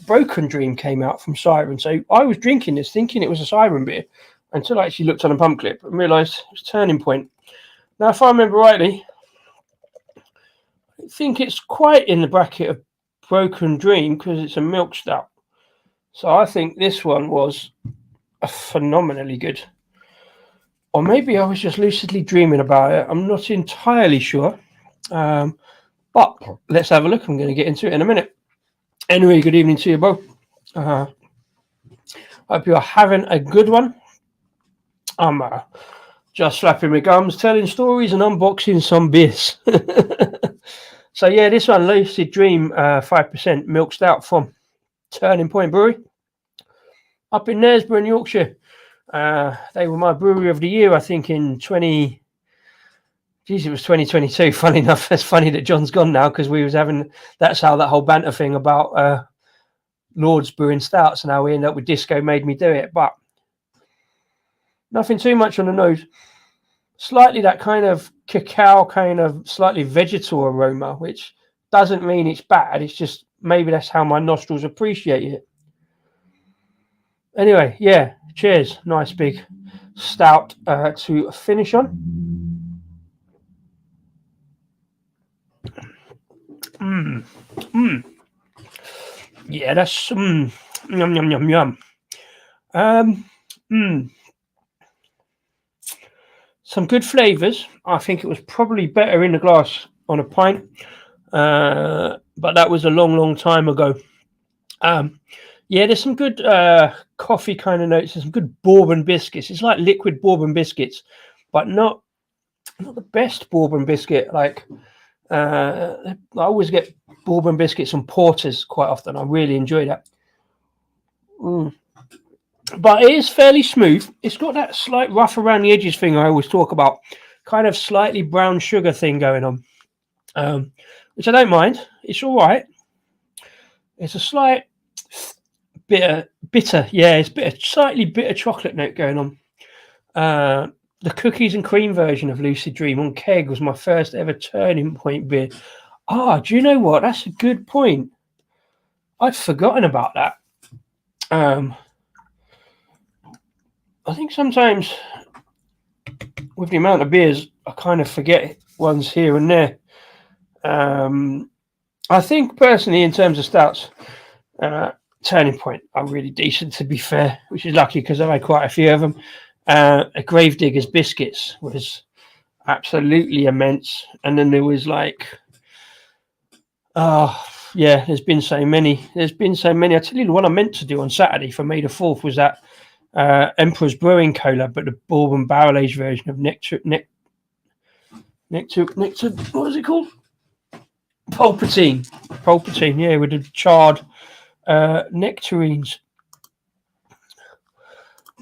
Broken Dream came out from Siren. So I was drinking this thinking it was a Siren beer until I actually looked on a pump clip and realised it was Turning Point. Now, if I remember rightly, I think it's quite in the bracket of Broken Dream because it's a milk stout. So I think this one was phenomenally good. Or maybe I was just lucidly dreaming about it. I'm not entirely sure. But let's have a look. I'm going to get into it in a minute. Anyway, good evening to you both. Hope you're having a good one. I'm just flapping my gums, telling stories and unboxing some beers. So yeah, this one, Lucid Dream 5% milk stout from Turning Point Brewery up in Knaresborough in Yorkshire. They were my brewery of the year, I think, in it was 2022. Funny enough, it's funny that John's gone now, because we was having, that's how that whole banter thing about Lord's brewing stouts and how we end up with Disco made me do it. But nothing too much on the nose. Slightly that kind of cacao, kind of slightly vegetal aroma, which doesn't mean it's bad. It's just maybe that's how my nostrils appreciate it. Anyway, yeah, cheers. Nice big stout to finish on. Yeah, that's yum yum yum yum. Some good flavours. I think it was probably better in the glass on a pint, but that was a long time ago. Yeah, there's some good coffee kind of notes. There's some good bourbon biscuits. It's like liquid bourbon biscuits, but not the best bourbon biscuit. Like I always get bourbon biscuits and porters quite often. I really enjoy that. But it is fairly smooth. It's got that slight rough around the edges thing I always talk about, kind of slightly brown sugar thing going on, which I don't mind. It's all right. It's a slight bitter. Yeah, it's slightly bitter chocolate note going on. The cookies and cream version of Lucid Dream on keg was my first ever Turning Point beer. Do you know what? That's a good point. I'd forgotten about that. I think sometimes with the amount of beers, I kind of forget ones here and there. I think personally, in terms of stouts, Turning Point are really decent, to be fair, which is lucky because I've had quite a few of them. A Gravedigger's Biscuits was absolutely immense. And then there was there's been so many. I tell you, the one I meant to do on Saturday for May the 4th was that Emperor's Brewing Cola, but the bourbon barrel aged version of nectar. What was it called? Pulpatine, yeah, with the charred nectarines.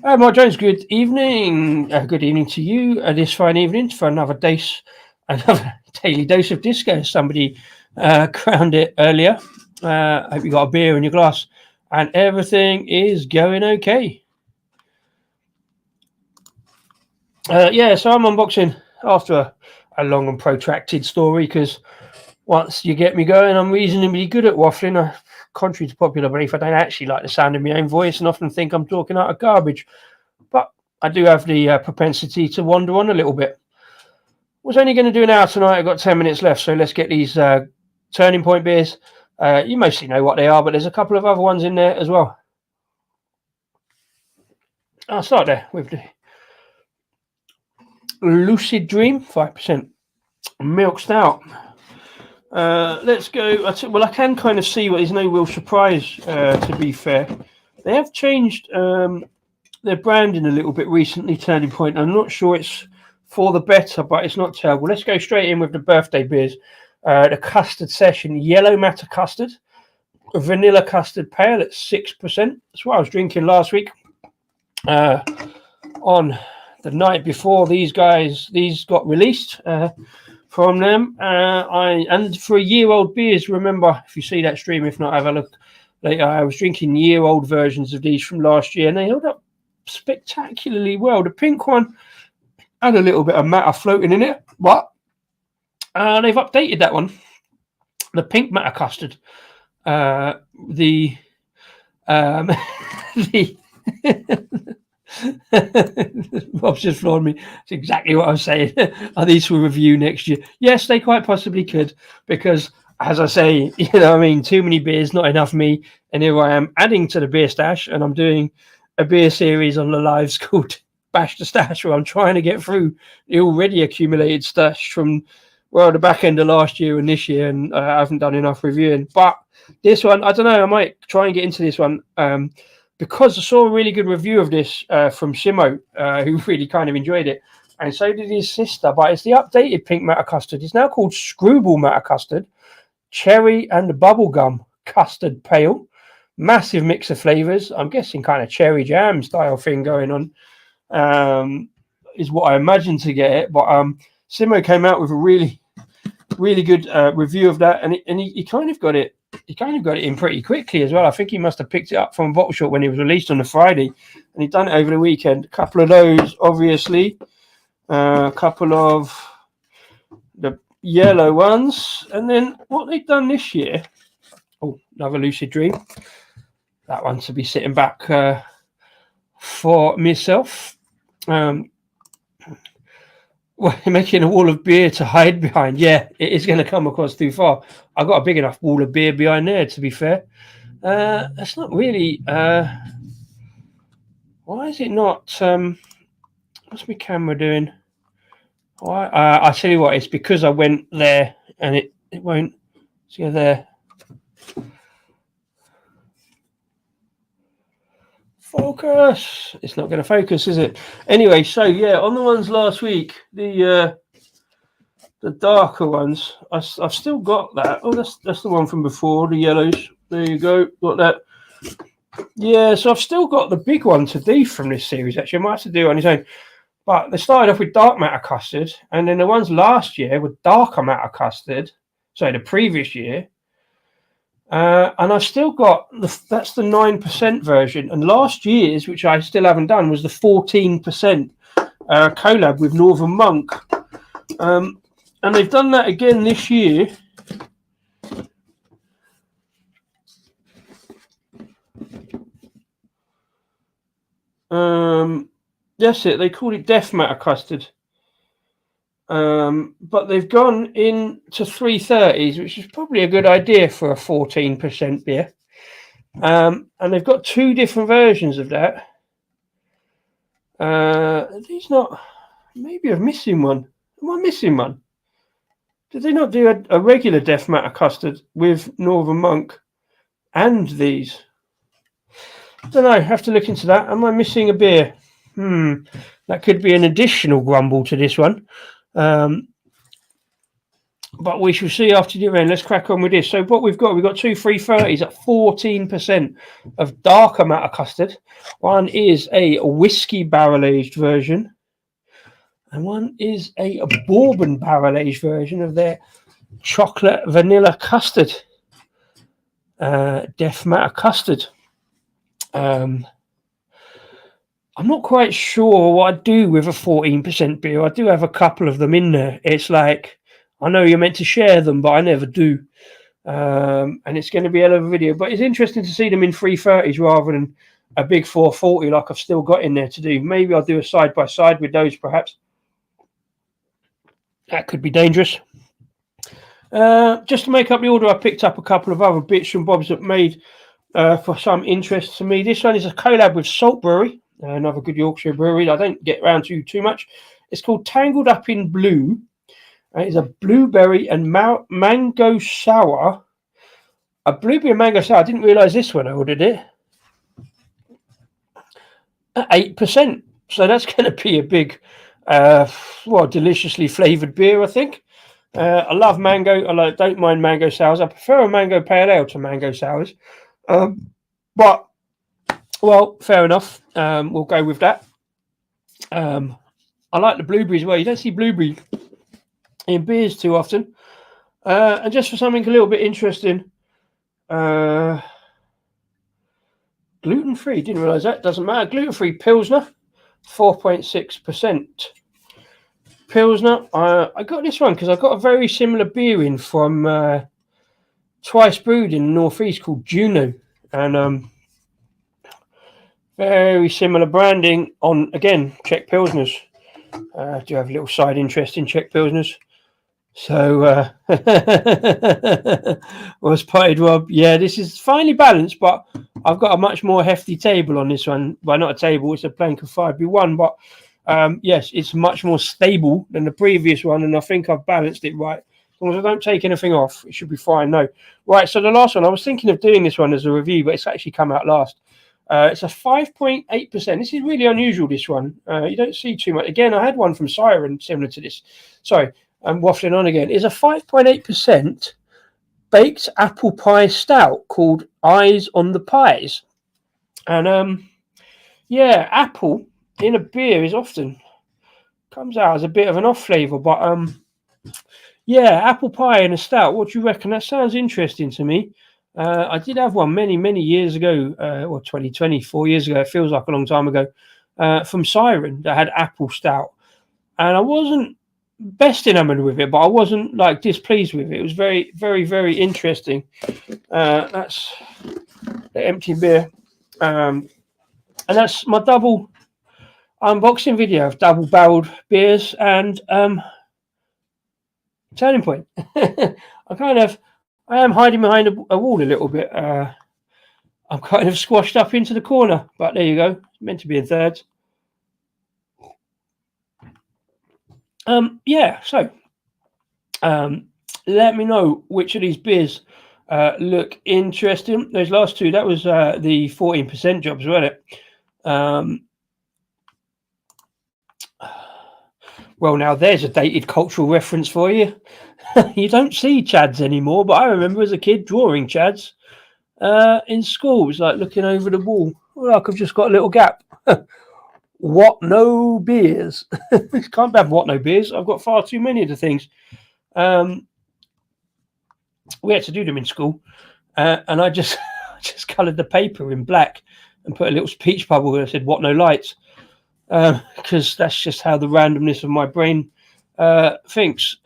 Mark Jones, good evening. Good evening to you this fine evening for another daily dose of disco. Somebody crowned it earlier. Hope you got a beer in your glass and everything is going okay. So I'm unboxing after a long and protracted story, because once you get me going, I'm reasonably good at waffling. Contrary to popular belief, I don't actually like the sound of my own voice and often think I'm talking out of garbage. But I do have the propensity to wander on a little bit. Was only going to do an hour tonight. I've got 10 minutes left, so let's get these Turning Point beers. You mostly know what they are, but there's a couple of other ones in there as well. I'll start there with the Lucid Dream 5% milk stout. Let's go. I can kind of see what there's no real surprise, to be fair. They have changed their branding a little bit recently, Turning Point. I'm not sure it's for the better, but it's not terrible. Let's go straight in with the birthday beers. The Custard Session Yellow Matter Custard, Vanilla Custard Pale at 6%. That's what I was drinking last week. On the night before these got released from them. And for a year-old beers, remember, if you see that stream, if not, have a look later. I was drinking year-old versions of these from last year, and they held up spectacularly well. The pink one had a little bit of matter floating in it, but they've updated that one. The pink matter custard. Rob's just floored me. It's exactly what I was saying. Are these for review next year? Yes, they quite possibly could, because, as I say, too many beers, not enough me, and here I am adding to the beer stash, and I'm doing a beer series on the lives called bash the stash where I'm trying to get through the already accumulated stash from the back end of last year and this year, and I haven't done enough reviewing. But this one, I don't know, I might try and get into this one because I saw a really good review of this from Simo, who really kind of enjoyed it, and so did his sister. But it's the updated pink matter custard. It's now called Screwball Matter Custard, Cherry and Bubblegum Custard Pale. Massive mix of flavors. I'm guessing kind of cherry jam style thing going on, is what I imagine to get it. But Simo came out with a really good review of that, and he kind of got it. He kind of got it in pretty quickly as well. I think he must have picked it up from a bottle shop when it was released on the Friday, and he'd done it over the weekend. A couple of those, obviously. A couple of the yellow ones, and then what they've done this year. Oh, another Lucid Dream. That one to be sitting back for myself. Well, making a wall of beer to hide behind. Yeah, it is going to come across too far. I've got a big enough wall of beer behind there, to be fair. That's not really... why is it not... what's my camera doing? Why? I tell you what, it's because I went there and it won't... See there. Focus. It's not going to focus, is it? Anyway, so yeah, on the ones last week, the darker ones, I've still got that. Oh, that's the one from before, the yellows. There you go, got that. Yeah, so I've still got the big one to do from this series. Actually, I might have to do it on his own. But they started off with dark matter custard, and then the ones last year were darker matter custard. So the previous year. And I've still got that's the 9% version, and last year's, which I still haven't done, was the 14% collab with Northern Monk, and they've done that again this year. That's it. They called it Death Matter Custard. But they've gone into 330s, which is probably a good idea for a 14% beer. And they've got two different versions of that. These not... Maybe I'm missing one. Am I missing one? Did they not do a regular Death Matter Custard with Northern Monk and these? I don't know. I have to look into that. Am I missing a beer? That could be an additional grumble to this one. But we shall see after the event. Let's crack on with this. So what we've got two 330s at 14% of darker matter custard. One is a whiskey barrel aged version, and one is a bourbon barrel aged version of their chocolate vanilla custard, Death Matter Custard. I'm not quite sure what I'd do with a 14% beer. I do have a couple of them in there. It's like, I know you're meant to share them, but I never do. And it's going to be a hell of a video. But it's interesting to see them in 330s rather than a big 440 like I've still got in there to do. Maybe I'll do a side-by-side with those, perhaps. That could be dangerous. Just to make up the order, I picked up a couple of other bits and bobs that made for some interest to me. This one is a collab with Salt Brewery. Another good Yorkshire brewery I don't get around to too much. It's called Tangled Up in Blue. It's a blueberry and mango sour. A blueberry and mango sour. I didn't realise this when I ordered it. At 8%. So that's going to be a big, deliciously flavoured beer, I think. I love mango. I don't mind mango sours. I prefer a mango pale ale to mango sours. But well, fair enough. We'll go with that. I like the blueberry as well. You don't see blueberry in beers too often. And just for something a little bit interesting, gluten-free. Didn't realise that. Doesn't matter. Gluten-free Pilsner, 4.6%. Pilsner. I got this one because I got a very similar beer in from Twice Brewed in the Northeast called Juno. And very similar branding on, again, Czech Pilsners. Do have a little side interest in Czech Pilsners. So, well spotted, Rob. Yeah, this is finely balanced, but I've got a much more hefty table on this one. Well, not a table, it's a plank of 5B1, but yes, it's much more stable than the previous one, and I think I've balanced it right. As long as I don't take anything off, it should be fine. No. Right, so the last one, I was thinking of doing this one as a review, but it's actually come out last. It's a 5.8%. This is really unusual, this one. You don't see too much. Again, I had one from Siren similar to this. Sorry, I'm waffling on again. It's a 5.8% baked apple pie stout called Eyes on the Pies. And yeah, apple in a beer is often comes out as a bit of an off flavour, but yeah, apple pie in a stout. What do you reckon? That sounds interesting to me. I did have one many years ago, or 4 years ago. It feels like a long time ago. From Siren that had apple stout, and I wasn't best enamored with it, but I wasn't like displeased with it. It was very interesting. That's the empty beer, and that's my double unboxing video of double-barreled beers and Turning Point. I am hiding behind a wall a little bit. I'm kind of squashed up into the corner, but there you go. It's meant to be in thirds. Yeah, so let me know which of these beers look interesting. Those last two, that was the 14% jobs, wasn't it? Well, now there's a dated cultural reference for you. You don't see chads anymore, but I remember as a kid drawing chads in school. It was like looking over the wall. Like I've just got a little gap. What no beers? Can't have what no beers. I've got far too many of the things. We had to do them in school, and I just coloured the paper in black and put a little speech bubble that said "What no lights," because that's just how the randomness of my brain thinks.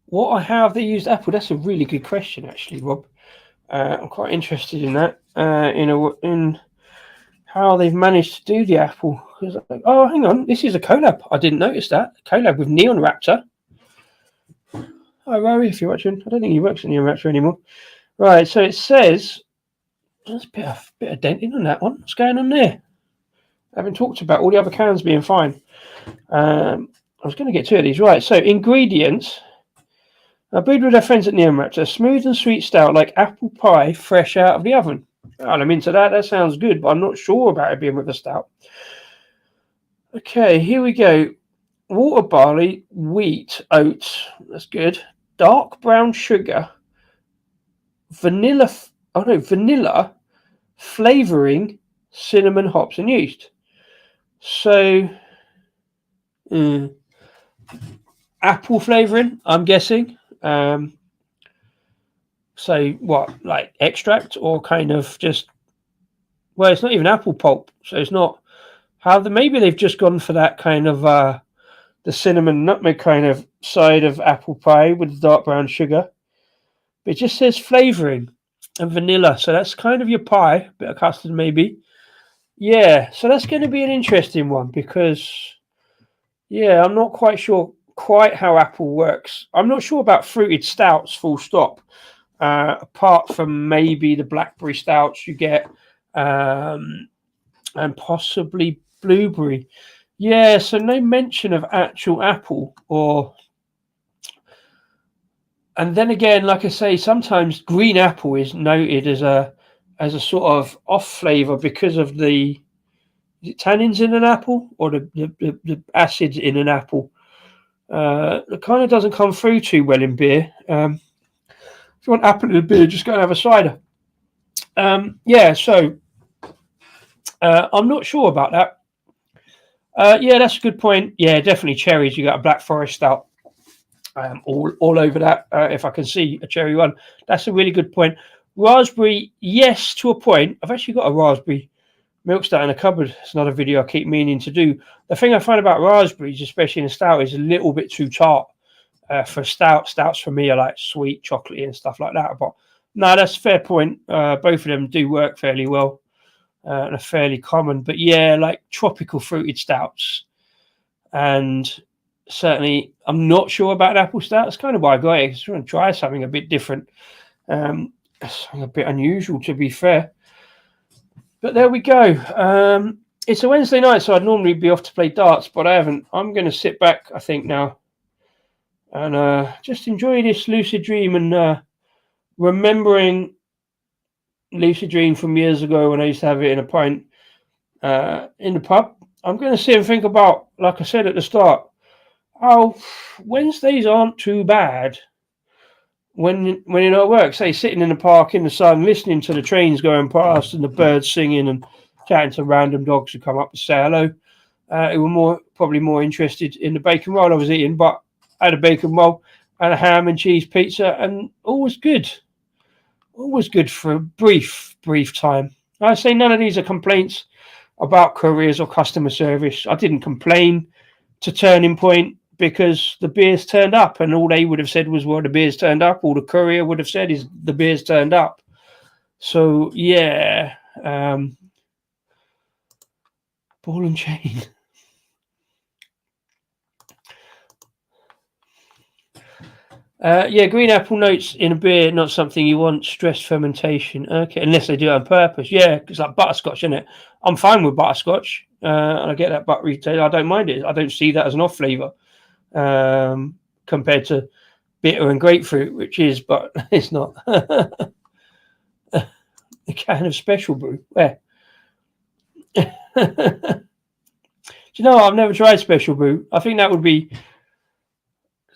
What I have that used apple? That's a really good question, actually, Rob. I'm quite interested in that. In how they've managed to do the apple. Like, oh, hang on, this is a collab. I didn't notice that. A collab with Neon Raptor. Hi, Rory, if you're watching. I don't think he works at Neon Raptor anymore. Right, so it says there's a bit of denting on that one. What's going on there? I haven't talked about all the other cans being fine. I was going to get two of these. Right, so ingredients. I brewed with our friends at Neon Raptor. Smooth and sweet stout like apple pie fresh out of the oven. Well, I'm into that. That sounds good, but I'm not sure about it being with a stout. Okay, here we go. Water, barley, wheat, oats. That's good. Dark brown sugar. Vanilla, flavoring, cinnamon, hops, and yeast. So, apple flavoring, I'm guessing. So what, like extract or kind of just? Well, it's not even apple pulp, so it's not. Maybe they've just gone for that kind of the cinnamon nutmeg kind of side of apple pie with the dark brown sugar. But it just says flavoring and vanilla, so that's kind of your pie, bit of custard maybe. Yeah, so that's going to be an interesting one because, yeah, I'm not quite sure quite how apple works. I'm not sure about fruited stouts, full stop. Apart from maybe the blackberry stouts you get, and possibly blueberry. Yeah, so no mention of actual apple or. And then again, like I say, sometimes green apple is noted as a sort of off flavour because of the tannins in an apple or the acids in an apple. It kind of doesn't come through too well in beer. If you want apple in a beer, just go and have a cider. Yeah, so I'm not sure about that. Yeah, that's a good point. Yeah, definitely cherries. You got a Black Forest stout. All over that. If I can see a cherry one, that's a really good point. Raspberry, yes, to a point. I've actually got a raspberry milk stout in a cupboard. It's another video I keep meaning to do. The thing I find about raspberries, especially in a stout, is a little bit too tart. For stouts for me are like sweet, chocolatey and stuff like that. But no, that's a fair point. Both of them do work fairly well. and are fairly common. But yeah, like tropical fruited stouts, and certainly I'm not sure about apple stout. That's kind of why I got it. I was trying to try something a bit different, something a bit unusual, to be fair. But there we go. It's a Wednesday night, so I'd normally be off to play darts, but I haven't. I'm going to sit back, I think, now and just enjoy this lucid dream and remembering lucid dream from years ago when I used to have it in a pint in the pub. I'm going to sit and think about, like I said at the start, how Wednesdays aren't too bad when you're not at work. Say, sitting in the park in the sun, listening to the trains going past and the birds singing and chatting to random dogs who come up to say hello. Who were probably more interested in the bacon roll I was eating, but I had a bacon roll and a ham and cheese pizza, and all was good. Always good for a brief time. I say none of these are complaints about couriers or customer service. I didn't complain to Turning Point because the beers turned up, and all they would have said was, well, the beers turned up. All the courier would have said is the beers turned up. So yeah, ball and chain. Yeah, green apple notes in a beer, not something you want. Stress fermentation. Okay, unless they do it on purpose. Yeah, it's like butterscotch, isn't it? I'm fine with butterscotch. And I get that buttery taste. I don't mind it. I don't see that as an off flavour compared to bitter and grapefruit, which is, but it's not. A can of special brew. Where? Do you know what? I've never tried special brew. I think that would be.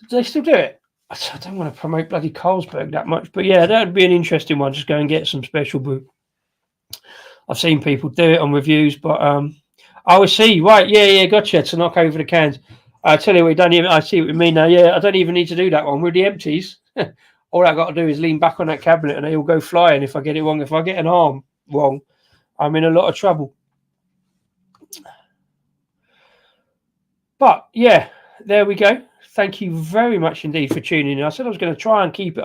Do they still do it? I don't want to promote bloody Carlsberg that much, but yeah, that would be an interesting one. Just go and get some special brew. I've seen people do it on reviews, but I will see. Right, yeah, gotcha. To knock over the cans. I tell you, we don't even. I see what you mean now. Yeah, I don't even need to do that one with the empties. All I got to do is lean back on that cabinet, and they all go flying. If I get it wrong, if I get an arm wrong, I'm in a lot of trouble. But yeah, there we go. Thank you very much indeed for tuning in. I said I was going to try and keep it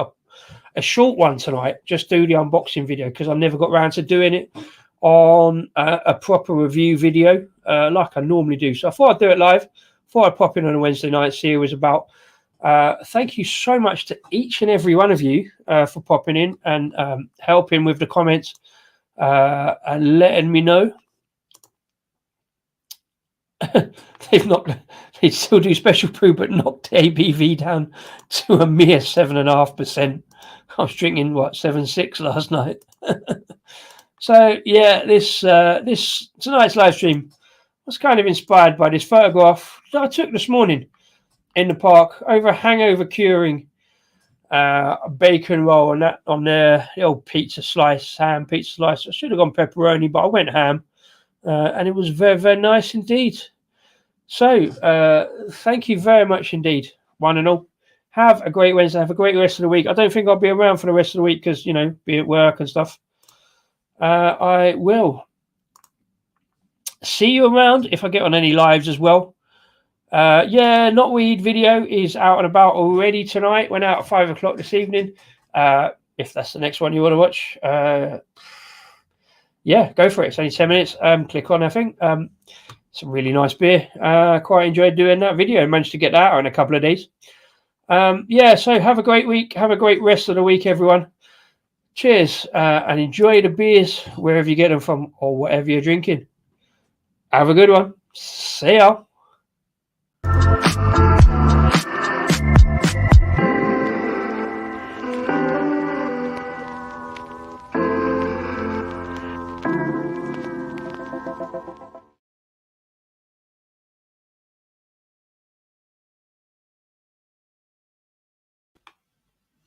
a short one tonight, just do the unboxing video, because I never got around to doing it on a proper review video like I normally do. So I thought I'd do it live. Thought I'd pop in on a Wednesday night, see what it was about. Thank you so much to each and every one of you for popping in and helping with the comments and letting me know. They still do special brew, but knocked ABV down to a mere 7.5%. I was drinking 7.6 last night. So yeah, this tonight's live stream was kind of inspired by this photograph that I took this morning in the park over a hangover curing bacon roll, and that on there, the old ham pizza slice. I should have gone pepperoni, but I went ham, and it was very, very nice indeed. So thank you very much indeed, one and all. Have a great Wednesday. Have a great rest of the week. I don't think I'll be around for the rest of the week because, be at work and stuff. I will see you around if I get on any lives as well. Yeah, Not Weed video is out and about already tonight. Went out at 5 o'clock this evening. If that's the next one you want to watch, yeah, go for it. It's only 10 minutes. Click on, I think. It's a really nice beer. Quite enjoyed doing that video and managed to get that out in a couple of days. Yeah, so have a great week. Have a great rest of the week, everyone. Cheers, and enjoy the beers wherever you get them from or whatever you're drinking. Have a good one. See ya.